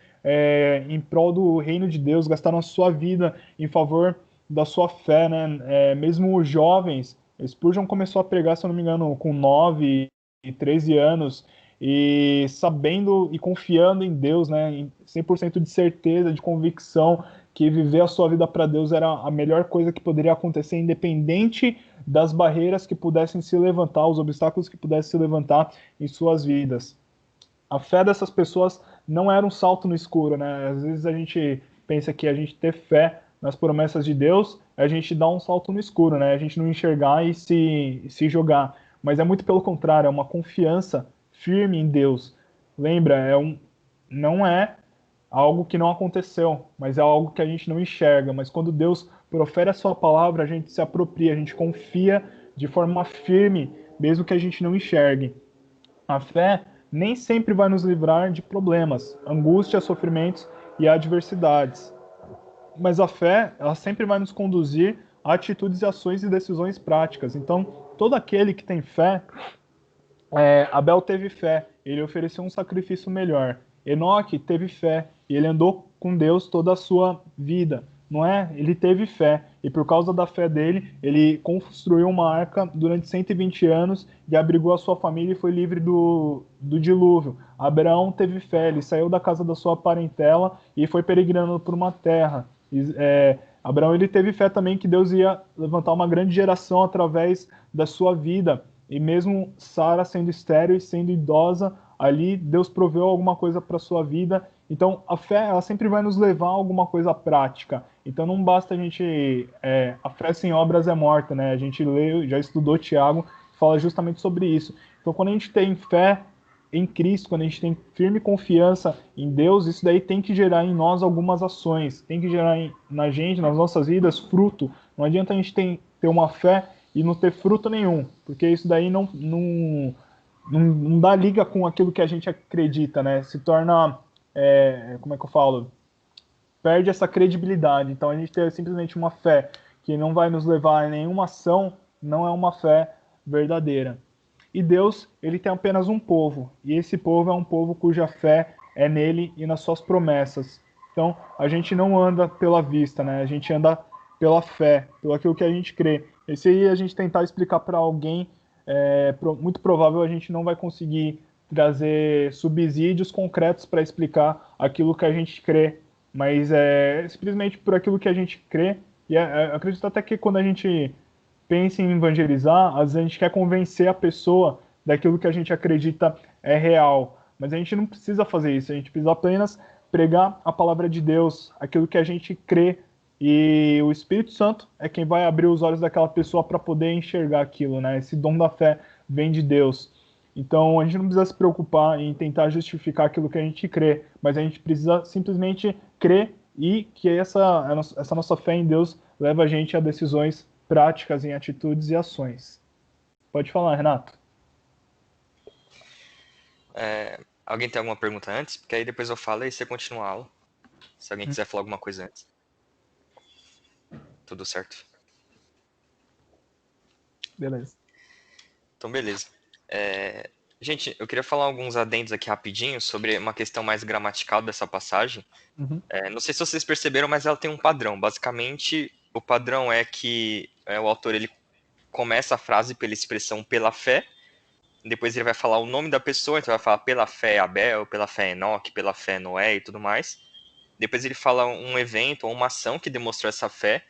em prol do reino de Deus, gastaram a sua vida em favor da sua fé, né? Mesmo os jovens, Spurgeon começou a pregar, se eu não me engano, com 9 e 13 anos, e sabendo e confiando em Deus, né? Em 100% de certeza, de convicção, que viver a sua vida para Deus era a melhor coisa que poderia acontecer, independente das barreiras que pudessem se levantar, os obstáculos que pudessem se levantar em suas vidas. A fé dessas pessoas não era um salto no escuro, né? Às vezes a gente pensa que a gente ter fé nas promessas de Deus é a gente dar um salto no escuro, né? A gente não enxergar e se jogar. Mas é muito pelo contrário, é uma confiança firme em Deus. Lembra, não é algo que não aconteceu, mas é algo que a gente não enxerga. Mas quando Deus profere a sua palavra, a gente se apropria, a gente confia de forma firme, mesmo que a gente não enxergue. A fé nem sempre vai nos livrar de problemas, angústias, sofrimentos e adversidades. Mas a fé, ela sempre vai nos conduzir a atitudes, ações e decisões práticas. Então, todo aquele que tem fé, Abel teve fé, ele ofereceu um sacrifício melhor. Enoque teve fé e ele andou com Deus toda a sua vida. Não é? Ele teve fé, e por causa da fé dele, ele construiu uma arca durante 120 anos e abrigou a sua família e foi livre do dilúvio. Abraão teve fé, ele saiu da casa da sua parentela e foi peregrinando por uma terra. Abraão ele teve fé também que Deus ia levantar uma grande geração através da sua vida. E mesmo Sara sendo estéril e sendo idosa, ali Deus proveu alguma coisa para sua vida. Então a fé ela sempre vai nos levar a alguma coisa prática. Então não basta a gente a fé sem obras é morta, né? A gente leu, já estudou Tiago, fala justamente sobre isso. Então quando a gente tem fé em Cristo, quando a gente tem firme confiança em Deus, isso daí tem que gerar em nós algumas ações, tem que gerar na gente, nas nossas vidas, fruto. Não adianta a gente ter uma fé e não ter fruto nenhum, porque isso daí não dá liga com aquilo que a gente acredita, né? Se torna, como é que eu falo? Perde essa credibilidade. Então a gente ter simplesmente uma fé que não vai nos levar a nenhuma ação, não é uma fé verdadeira. E Deus, ele tem apenas um povo, e esse povo é um povo cuja fé é nele e nas suas promessas. Então, a gente não anda pela vista, né? A gente anda pela fé, pelo aquilo que a gente crê. E se a gente tentar explicar para alguém, muito provável a gente não vai conseguir trazer subsídios concretos para explicar aquilo que a gente crê, mas é simplesmente por aquilo que a gente crê. E acredito até que quando a gente pensa em evangelizar, às vezes a gente quer convencer a pessoa daquilo que a gente acredita é real. Mas a gente não precisa fazer isso, a gente precisa apenas pregar a palavra de Deus, aquilo que a gente crê, e o Espírito Santo é quem vai abrir os olhos daquela pessoa para poder enxergar aquilo, né? Esse dom da fé vem de Deus. Então a gente não precisa se preocupar em tentar justificar aquilo que a gente crê, mas a gente precisa simplesmente crer e que essa nossa fé em Deus leva a gente a decisões práticas em atitudes e ações. Pode falar, Renato. Alguém tem alguma pergunta antes? Porque aí depois eu falo e você continua a aula. Se alguém quiser falar alguma coisa antes. Tudo certo. Beleza. Então, beleza. Gente, eu queria falar alguns adendos aqui rapidinho sobre uma questão mais gramatical dessa passagem. Uhum. Não sei se vocês perceberam, mas ela tem um padrão. Basicamente, o padrão é que o autor ele começa a frase pela expressão pela fé, depois ele vai falar o nome da pessoa, então vai falar pela fé Abel, pela fé Enoque, pela fé Noé e tudo mais. Depois ele fala um evento ou uma ação que demonstrou essa fé,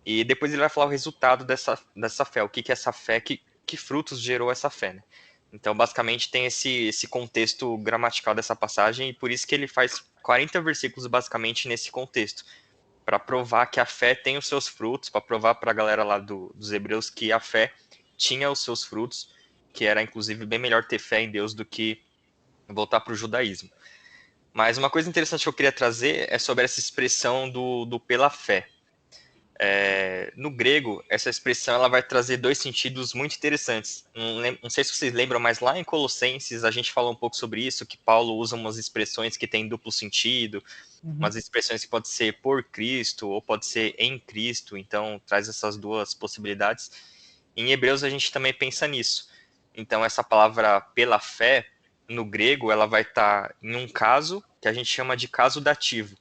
e depois ele vai falar o resultado dessa fé, o que é essa fé, que frutos gerou essa fé, né? Então, basicamente, tem esse contexto gramatical dessa passagem, e por isso que ele faz 40 versículos, basicamente, nesse contexto, para provar que a fé tem os seus frutos, para provar para a galera lá dos Hebreus que a fé tinha os seus frutos, que era, inclusive, bem melhor ter fé em Deus do que voltar para o judaísmo. Mas uma coisa interessante que eu queria trazer é sobre essa expressão do pela fé. No grego, essa expressão ela vai trazer dois sentidos muito interessantes. Não sei se vocês lembram, mas lá em Colossenses a gente falou um pouco sobre isso, que Paulo usa umas expressões que têm duplo sentido, umas expressões que pode ser por Cristo ou pode ser em Cristo, então traz essas duas possibilidades. Em Hebreus a gente também pensa nisso. Então essa palavra pela fé, no grego, ela vai estar em um caso que a gente chama de caso dativo.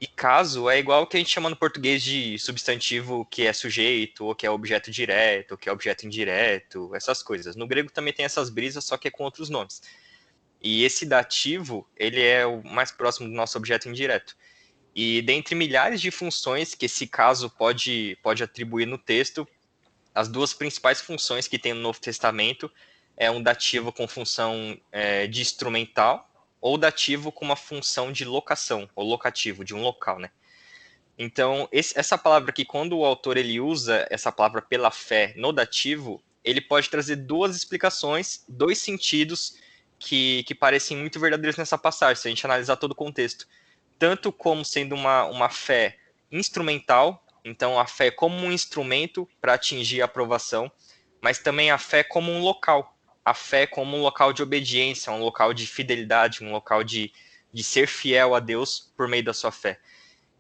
E caso é igual o que a gente chama no português de substantivo que é sujeito, ou que é objeto direto, ou que é objeto indireto, essas coisas. No grego também tem essas brisas, só que é com outros nomes. E esse dativo, ele é o mais próximo do nosso objeto indireto. E dentre milhares de funções que esse caso pode atribuir no texto, as duas principais funções que tem no Novo Testamento é um dativo com função de instrumental, ou dativo com uma função de locação, ou locativo, de um local, né? Então, essa palavra aqui, quando o autor ele usa essa palavra pela fé no dativo, ele pode trazer duas explicações, dois sentidos que parecem muito verdadeiros nessa passagem, se a gente analisar todo o contexto. Tanto como sendo uma fé instrumental, então a fé como um instrumento para atingir a aprovação, mas também a fé como um local, a fé como um local de obediência, um local de fidelidade, um local de ser fiel a Deus por meio da sua fé.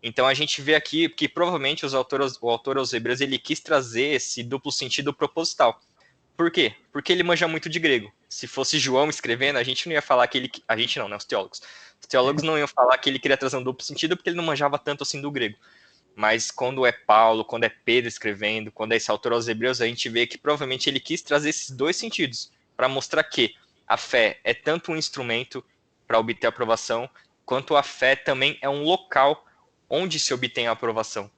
Então a gente vê aqui que provavelmente o autor aos Hebreus ele quis trazer esse duplo sentido proposital. Por quê? Porque ele manja muito de grego. Se fosse João escrevendo, a gente não ia falar que ele... A gente não, né? Os teólogos. Os teólogos não iam falar que ele queria trazer um duplo sentido porque ele não manjava tanto assim do grego. mas quando é Paulo, quando é Pedro escrevendo, quando é esse autor aos Hebreus, a gente vê que provavelmente ele quis trazer esses dois sentidos, para mostrar que a fé é tanto um instrumento para obter aprovação, quanto a fé também é um local onde se obtém a aprovação.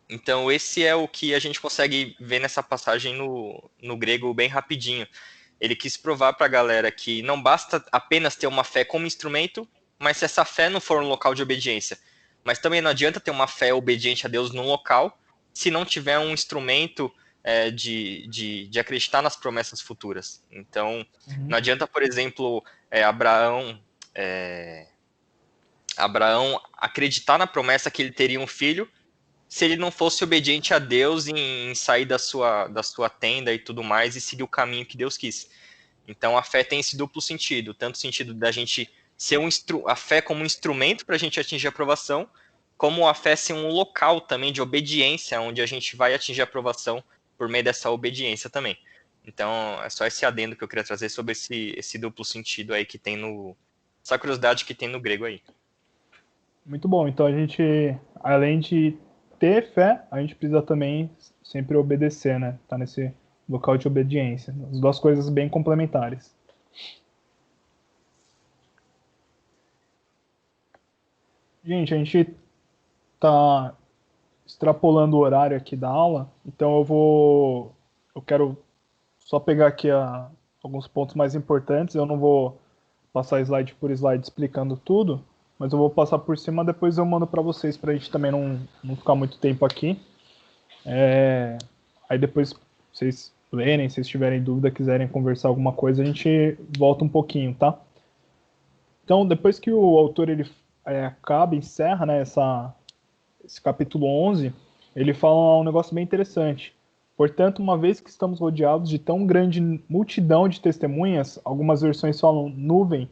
Então esse é o que a gente consegue ver nessa passagem no grego bem rapidinho. Ele quis provar para a galera que não basta apenas ter uma fé como instrumento, mas se essa fé não for um local de obediência. Mas também não adianta ter uma fé obediente a Deus num local, se não tiver um instrumento de acreditar nas promessas futuras. Então, não adianta, por exemplo, Abraão acreditar na promessa que ele teria um filho, se ele não fosse obediente a Deus em sair da sua tenda e tudo mais e seguir o caminho que Deus quis. Então a fé tem esse duplo sentido, tanto o sentido da gente ser a fé como um instrumento para a gente atingir a aprovação, como a fé ser um local também de obediência, onde a gente vai atingir a aprovação por meio dessa obediência também. Então é só esse adendo que eu queria trazer sobre esse duplo sentido aí que tem essa curiosidade que tem no grego aí. Muito bom. Então a gente, além de ter fé, a gente precisa também sempre obedecer, né? Tá nesse local de obediência. As duas coisas bem complementares. Gente, a gente tá extrapolando o horário aqui da aula, então eu quero só pegar aqui alguns pontos mais importantes. Eu não vou passar slide por slide explicando tudo, mas eu vou passar por cima, depois eu mando para vocês, para a gente também não ficar muito tempo aqui. Aí depois vocês lerem, se vocês tiverem dúvida, quiserem conversar alguma coisa, a gente volta um pouquinho, tá? Então, depois que o autor encerra, né, esse capítulo 11, ele fala um negócio bem interessante. Portanto, uma vez que estamos rodeados de tão grande multidão de testemunhas, algumas versões falam nuvem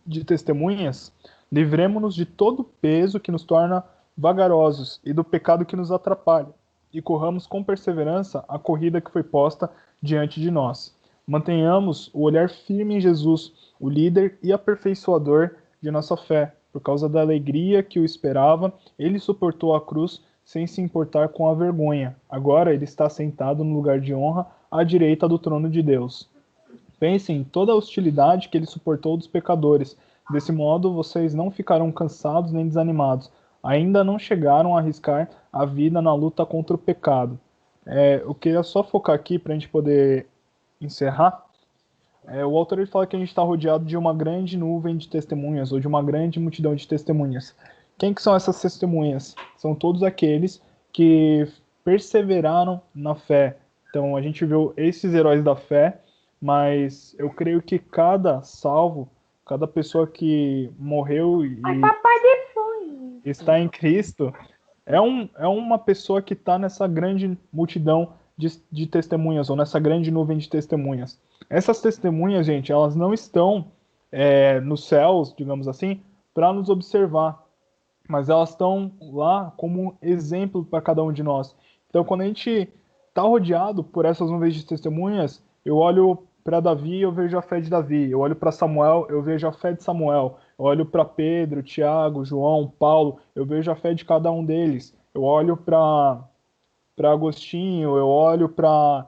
de testemunhas, livremo-nos de todo o peso que nos torna vagarosos e do pecado que nos atrapalha, e corramos com perseverança a corrida que foi posta diante de nós. Mantenhamos o olhar firme em Jesus, o líder e aperfeiçoador de nossa fé. Por causa da alegria que o esperava, ele suportou a cruz sem se importar com a vergonha. Agora ele está sentado no lugar de honra à direita do trono de Deus. Pensem em toda a hostilidade que ele suportou dos pecadores. Desse modo, vocês não ficarão cansados nem desanimados. Ainda não chegaram a arriscar a vida na luta contra o pecado. Eu queria só focar aqui para a gente poder encerrar. O autor ele fala que a gente está rodeado de uma grande nuvem de testemunhas, ou de uma grande multidão de testemunhas. Quem que são essas testemunhas? São todos aqueles que perseveraram na fé. Então a gente viu esses heróis da fé, mas eu creio que cada salvo, cada pessoa que morreu e está em Cristo, é uma pessoa que está nessa grande multidão de testemunhas, ou nessa grande nuvem de testemunhas. Essas testemunhas, gente, elas não estão nos céus, digamos assim, para nos observar, mas elas estão lá como um exemplo para cada um de nós. Então, quando a gente está rodeado por essas nuvens de testemunhas, eu olho para Davi e eu vejo a fé de Davi. Eu olho para Samuel, eu vejo a fé de Samuel. Eu olho para Pedro, Tiago, João, Paulo, eu vejo a fé de cada um deles. Eu olho para Agostinho, eu olho para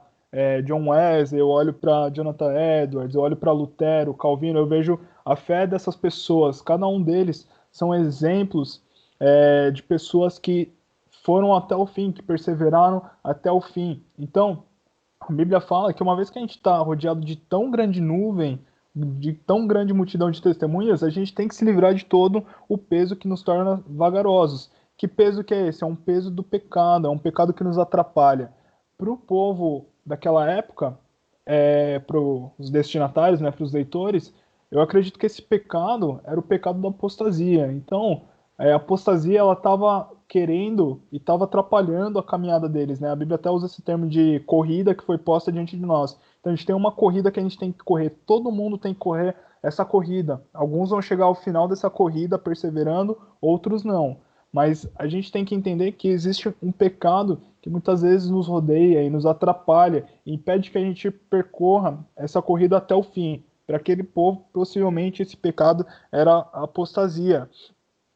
John Wesley, eu olho para Jonathan Edwards, eu olho para Lutero, Calvino, eu vejo a fé dessas pessoas. Cada um deles são exemplos de pessoas que foram até o fim, que perseveraram até o fim. Então, a Bíblia fala que uma vez que a gente está rodeado de tão grande nuvem, de tão grande multidão de testemunhas, a gente tem que se livrar de todo o peso que nos torna vagarosos. Que peso que é esse? É um peso do pecado, é um pecado que nos atrapalha. Para o povo daquela época, para os destinatários, né, para os leitores, eu acredito que esse pecado era o pecado da apostasia. Então, a apostasia ela estava querendo e estava atrapalhando a caminhada deles, né? A Bíblia até usa esse termo de corrida que foi posta diante de nós. Então a gente tem uma corrida que a gente tem que correr, todo mundo tem que correr essa corrida. Alguns vão chegar ao final dessa corrida perseverando, outros não. Mas a gente tem que entender que existe um pecado que muitas vezes nos rodeia e nos atrapalha e impede que a gente percorra essa corrida até o fim. Para aquele povo, possivelmente esse pecado era a apostasia.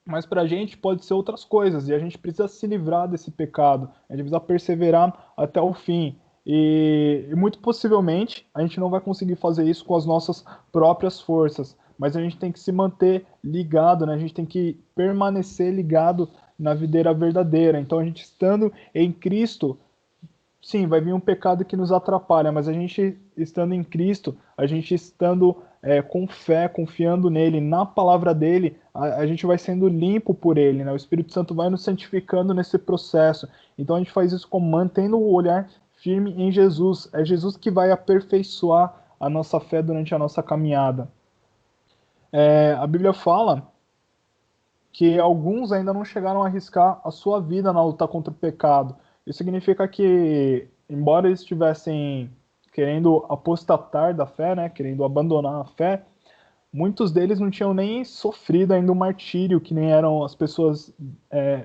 mas para a gente pode ser outras coisas, e a gente precisa se livrar desse pecado, a gente precisa perseverar até o fim. E muito possivelmente a gente não vai conseguir fazer isso com as nossas próprias forças, mas a gente tem que se manter ligado, né? A gente tem que permanecer ligado na videira verdadeira. Então a gente estando em Cristo, sim, vai vir um pecado que nos atrapalha, mas a gente estando em Cristo, a gente estando com fé, confiando nele, na palavra dele, a gente vai sendo limpo por ele, né? O Espírito Santo vai nos santificando nesse processo. Então a gente faz isso como mantendo o olhar firme em Jesus. É Jesus que vai aperfeiçoar a nossa fé durante a nossa caminhada. A Bíblia fala que alguns ainda não chegaram a arriscar a sua vida na luta contra o pecado. Isso significa que, embora eles estivessem querendo apostatar da fé, né, querendo abandonar a fé, muitos deles não tinham nem sofrido ainda o martírio, que nem eram as pessoas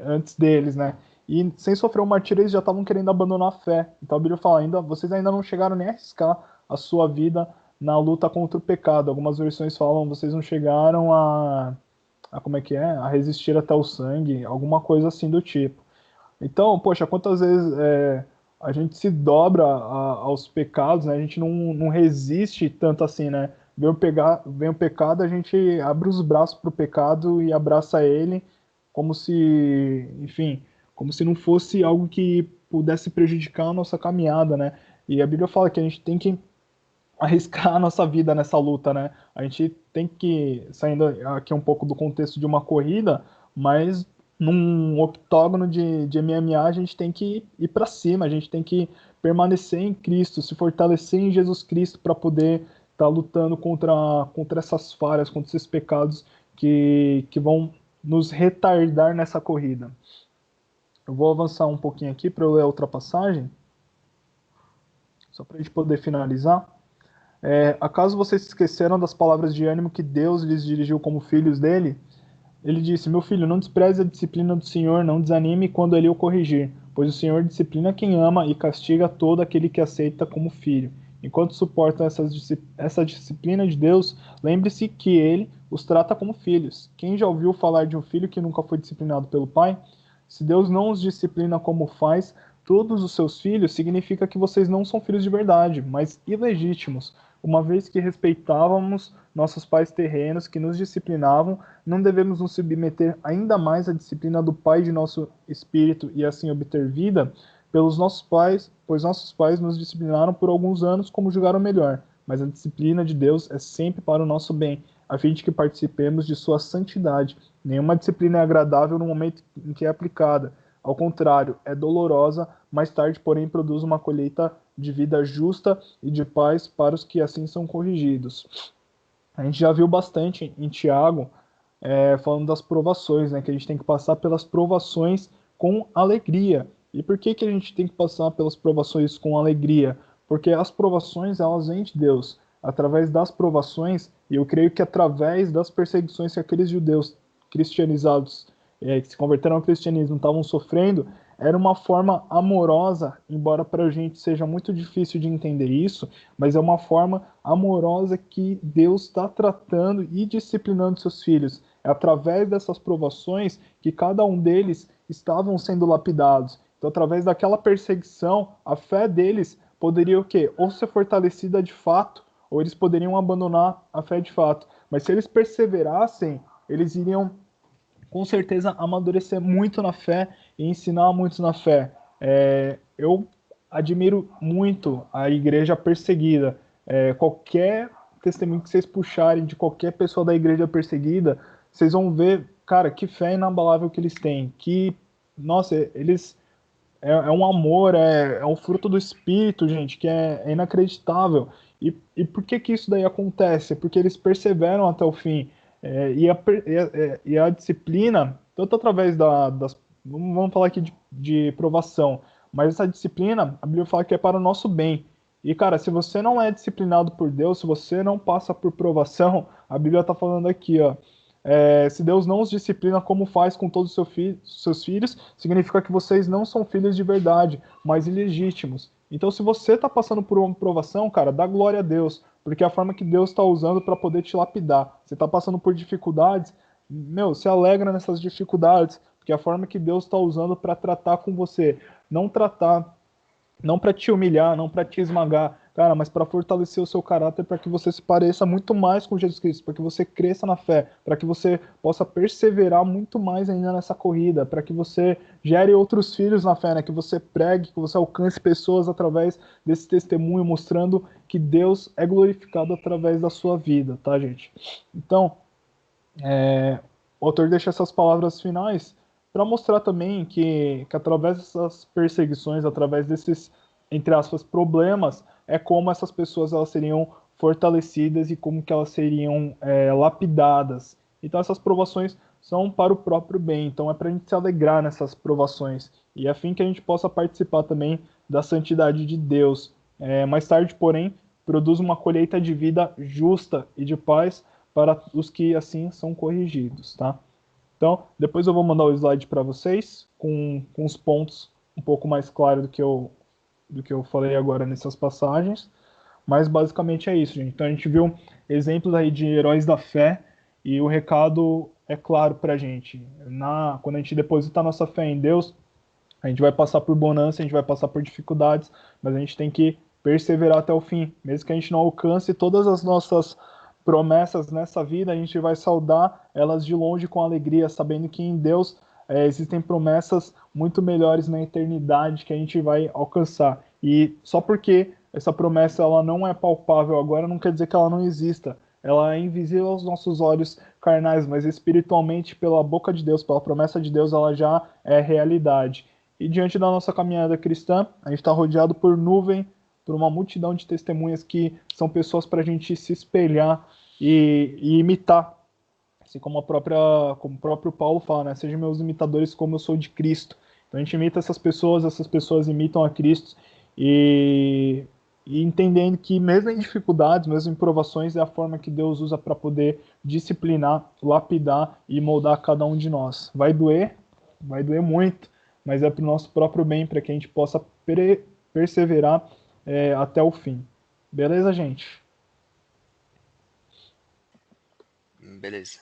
antes deles, né? E sem sofrer o martírio, eles já estavam querendo abandonar a fé. Então a Bíblia fala, vocês ainda não chegaram nem a arriscar a sua vida na luta contra o pecado. Algumas versões falam, vocês não chegaram como é que é? A resistir até o sangue, alguma coisa assim do tipo. Então, poxa, quantas vezes a gente se dobra aos pecados, né? A gente não resiste tanto assim, né? Vem o pecado, a gente abre os braços para o pecado e abraça ele como se, enfim, como se não fosse algo que pudesse prejudicar a nossa caminhada, né? E a Bíblia fala que a gente tem que arriscar a nossa vida nessa luta, né? A gente tem que, saindo aqui um pouco do contexto de uma corrida, mas num octógono de MMA a gente tem que ir para cima, a gente tem que permanecer em Cristo, se fortalecer em Jesus Cristo para poder estar lutando contra essas falhas, contra esses pecados que vão nos retardar nessa corrida. Eu vou avançar um pouquinho aqui para eu ler a outra passagem, só para a gente poder finalizar. Acaso vocês esqueceram das palavras de ânimo que Deus lhes dirigiu como filhos dele? Ele disse, meu filho, não despreze a disciplina do Senhor, não desanime quando ele o corrigir, pois o Senhor disciplina quem ama e castiga todo aquele que aceita como filho. Enquanto suportam essa disciplina de Deus, lembre-se que ele os trata como filhos. Quem já ouviu falar de um filho que nunca foi disciplinado pelo pai? Se Deus não os disciplina como faz todos os seus filhos, significa que vocês não são filhos de verdade, mas ilegítimos. Uma vez que respeitávamos nossos pais terrenos que nos disciplinavam, não devemos nos submeter ainda mais à disciplina do Pai de nosso espírito e assim obter vida pelos nossos pais, pois nossos pais nos disciplinaram por alguns anos como julgaram melhor, mas a disciplina de Deus é sempre para o nosso bem, a fim de que participemos de sua santidade. Nenhuma disciplina é agradável no momento em que é aplicada. Ao contrário, é dolorosa, mais tarde, porém, produz uma colheita de vida justa e de paz para os que assim são corrigidos. A gente já viu bastante em Tiago, falando das provações, né, que a gente tem que passar pelas provações com alegria. E por que a gente tem que passar pelas provações com alegria? Porque as provações, elas vêm de Deus. Através das provações, e eu creio que através das perseguições que aqueles judeus cristianizados que se converteram ao cristianismo estavam sofrendo, era uma forma amorosa, embora para a gente seja muito difícil de entender isso, mas é uma forma amorosa que Deus está tratando e disciplinando seus filhos. É através dessas provações que cada um deles estavam sendo lapidados. Então, através daquela perseguição, a fé deles poderia o quê? Ou ser fortalecida de fato, ou eles poderiam abandonar a fé de fato. Mas se eles perseverassem, eles iriam com certeza amadurecer muito na fé e ensinar muitos na fé. Eu admiro muito a igreja perseguida. Qualquer testemunho que vocês puxarem de qualquer pessoa da igreja perseguida, vocês vão ver, cara, que fé inabalável que eles têm. Que, nossa, eles... É um amor, é um fruto do Espírito, gente, que é inacreditável. E por que isso daí acontece? Porque eles perseveram até o fim. E a disciplina, tanto através das... Vamos falar aqui de provação, mas essa disciplina, a Bíblia fala que é para o nosso bem. E, cara, se você não é disciplinado por Deus, se você não passa por provação, a Bíblia está falando aqui, ó, se Deus não os disciplina como faz com todos os seus filhos, significa que vocês não são filhos de verdade, mas ilegítimos. Então, se você está passando por uma provação, cara, dá glória a Deus, porque é a forma que Deus está usando para poder te lapidar. Você está passando por dificuldades, se alegra nessas dificuldades, porque é a forma que Deus está usando para tratar com você, não tratar, não para te humilhar, não para te esmagar, cara, mas para fortalecer o seu caráter, para que você se pareça muito mais com Jesus Cristo, para que você cresça na fé, para que você possa perseverar muito mais ainda nessa corrida, para que você gere outros filhos na fé, né? Que você pregue, que você alcance pessoas através desse testemunho, mostrando que Deus é glorificado através da sua vida, tá, gente? Então, o autor deixa essas palavras finais para mostrar também que através dessas perseguições, através desses, entre aspas, problemas, é como essas pessoas elas seriam fortalecidas e como que elas seriam lapidadas. Então essas provações são para o próprio bem, então é para a gente se alegrar nessas provações e a fim que a gente possa participar também da santidade de Deus. Mais tarde, porém, produz uma colheita de vida justa e de paz para os que assim são corrigidos, tá? Então, depois eu vou mandar o slide para vocês com os pontos um pouco mais claros do que eu falei agora nessas passagens, mas basicamente é isso, gente. Então a gente viu exemplos aí de heróis da fé e o recado é claro para a gente. Quando a gente deposita a nossa fé em Deus, a gente vai passar por bonança, a gente vai passar por dificuldades, mas a gente tem que perseverar até o fim. Mesmo que a gente não alcance todas as nossas promessas nessa vida, a gente vai saudar elas de longe com alegria, sabendo que em Deus existem promessas muito melhores na eternidade que a gente vai alcançar. E só porque essa promessa ela não é palpável agora, não quer dizer que ela não exista. Ela é invisível aos nossos olhos carnais, mas espiritualmente, pela boca de Deus, pela promessa de Deus, ela já é realidade. E diante da nossa caminhada cristã, a gente está rodeado por nuvem, por uma multidão de testemunhas que são pessoas para a gente se espelhar e imitar. Assim como como o próprio Paulo fala, né? Sejam meus imitadores como eu sou de Cristo. Então a gente imita essas pessoas imitam a Cristo e, e entendendo que mesmo em dificuldades, mesmo em provações, é a forma que Deus usa para poder disciplinar, lapidar e moldar cada um de nós. Vai doer muito, mas é para o nosso próprio bem, para que a gente possa perseverar até o fim. Beleza, gente? Beleza.